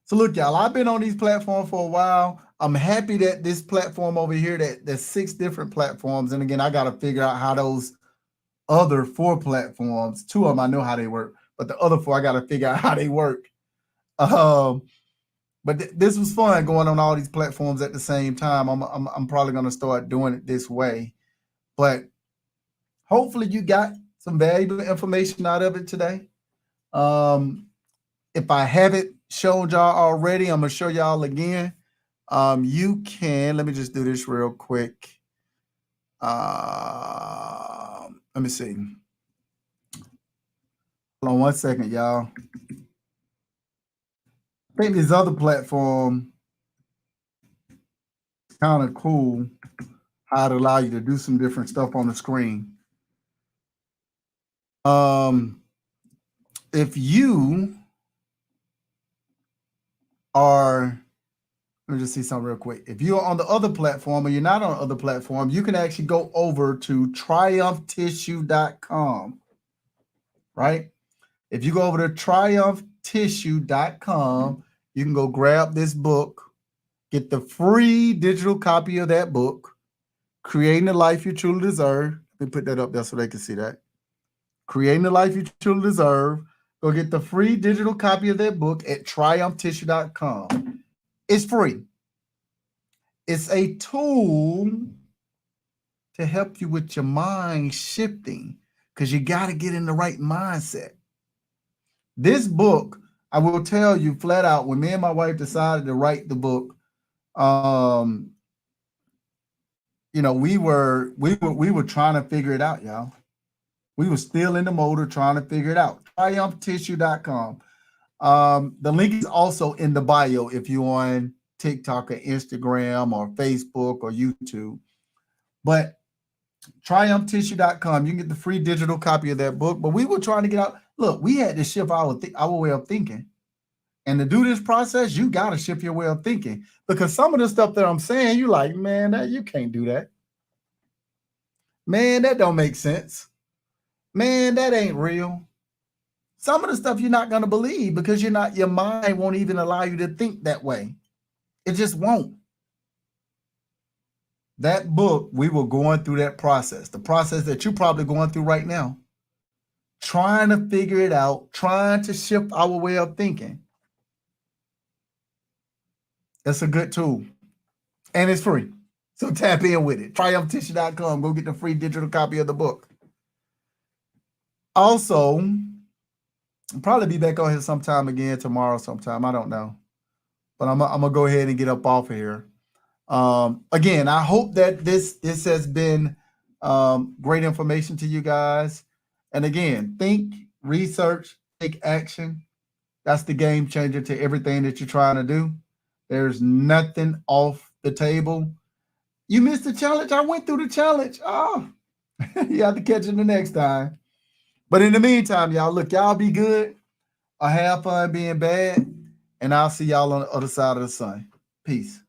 So look, y'all, I've been on these platforms for a while. I'm happy that this platform over here, there's 6 different platforms. And again, I got to figure out how those other 4 platforms, 2 of them, I know how they work, but the other 4, I got to figure out how they work. But this was fun going on all these platforms at the same time. I'm probably going to start doing it this way. But hopefully you got some valuable information out of it today. If I haven't shown y'all already, I'm going to show y'all again. You can, let me just do this real quick. Let me see. Hold on one second, y'all. I think this other platform is kind of cool, how it allows you to do some different stuff on the screen. If you are, let me just see something real quick. If you're on the other platform or you're not on the other platform, you can actually go over to triumphtissue.com, right? If you go over to triumphtissue.com, you can go grab this book, get the free digital copy of that book, Creating the Life You Truly Deserve. Let me put that up there so they can see that. Creating the Life You Truly Deserve. Go get the free digital copy of that book at triumphtissue.com. It's free. It's a tool to help you with your mind shifting because you got to get in the right mindset. This book, I will tell you flat out, when me and my wife decided to write the book, you know, we were trying to figure it out, y'all. We were still in the motor trying to figure it out. triumphtissue.com. The link is also in the bio if you're on TikTok or Instagram or Facebook or YouTube. But triumphtissue.com, you can get the free digital copy of that book. But we were trying to get out. Look, we had to shift our way of thinking. And to do this process, you got to shift your way of thinking. Because some of the stuff that I'm saying, you're like, man, you can't do that. Man, that don't make sense. Man, that ain't real. Some of the stuff you're not going to believe because your mind won't even allow you to think that way. It just won't. That book, we were going through that process, the process that you're probably going through right now, trying to figure it out, trying to shift our way of thinking. It's a good tool and it's free. So tap in with it. TriumphTissue.com. Go get the free digital copy of the book. Also, I'll probably be back on here sometime again tomorrow sometime. I don't know. But I'm going to go ahead and get up off of here. Again, I hope that this has been great information to you guys. And again, think, research, take action. That's the game changer to everything that you're trying to do. There's nothing off the table. You missed the challenge. I went through the challenge. Oh, you have to catch it the next time. But in the meantime, y'all, look, y'all be good. Have fun being bad. And I'll see y'all on the other side of the sun. Peace.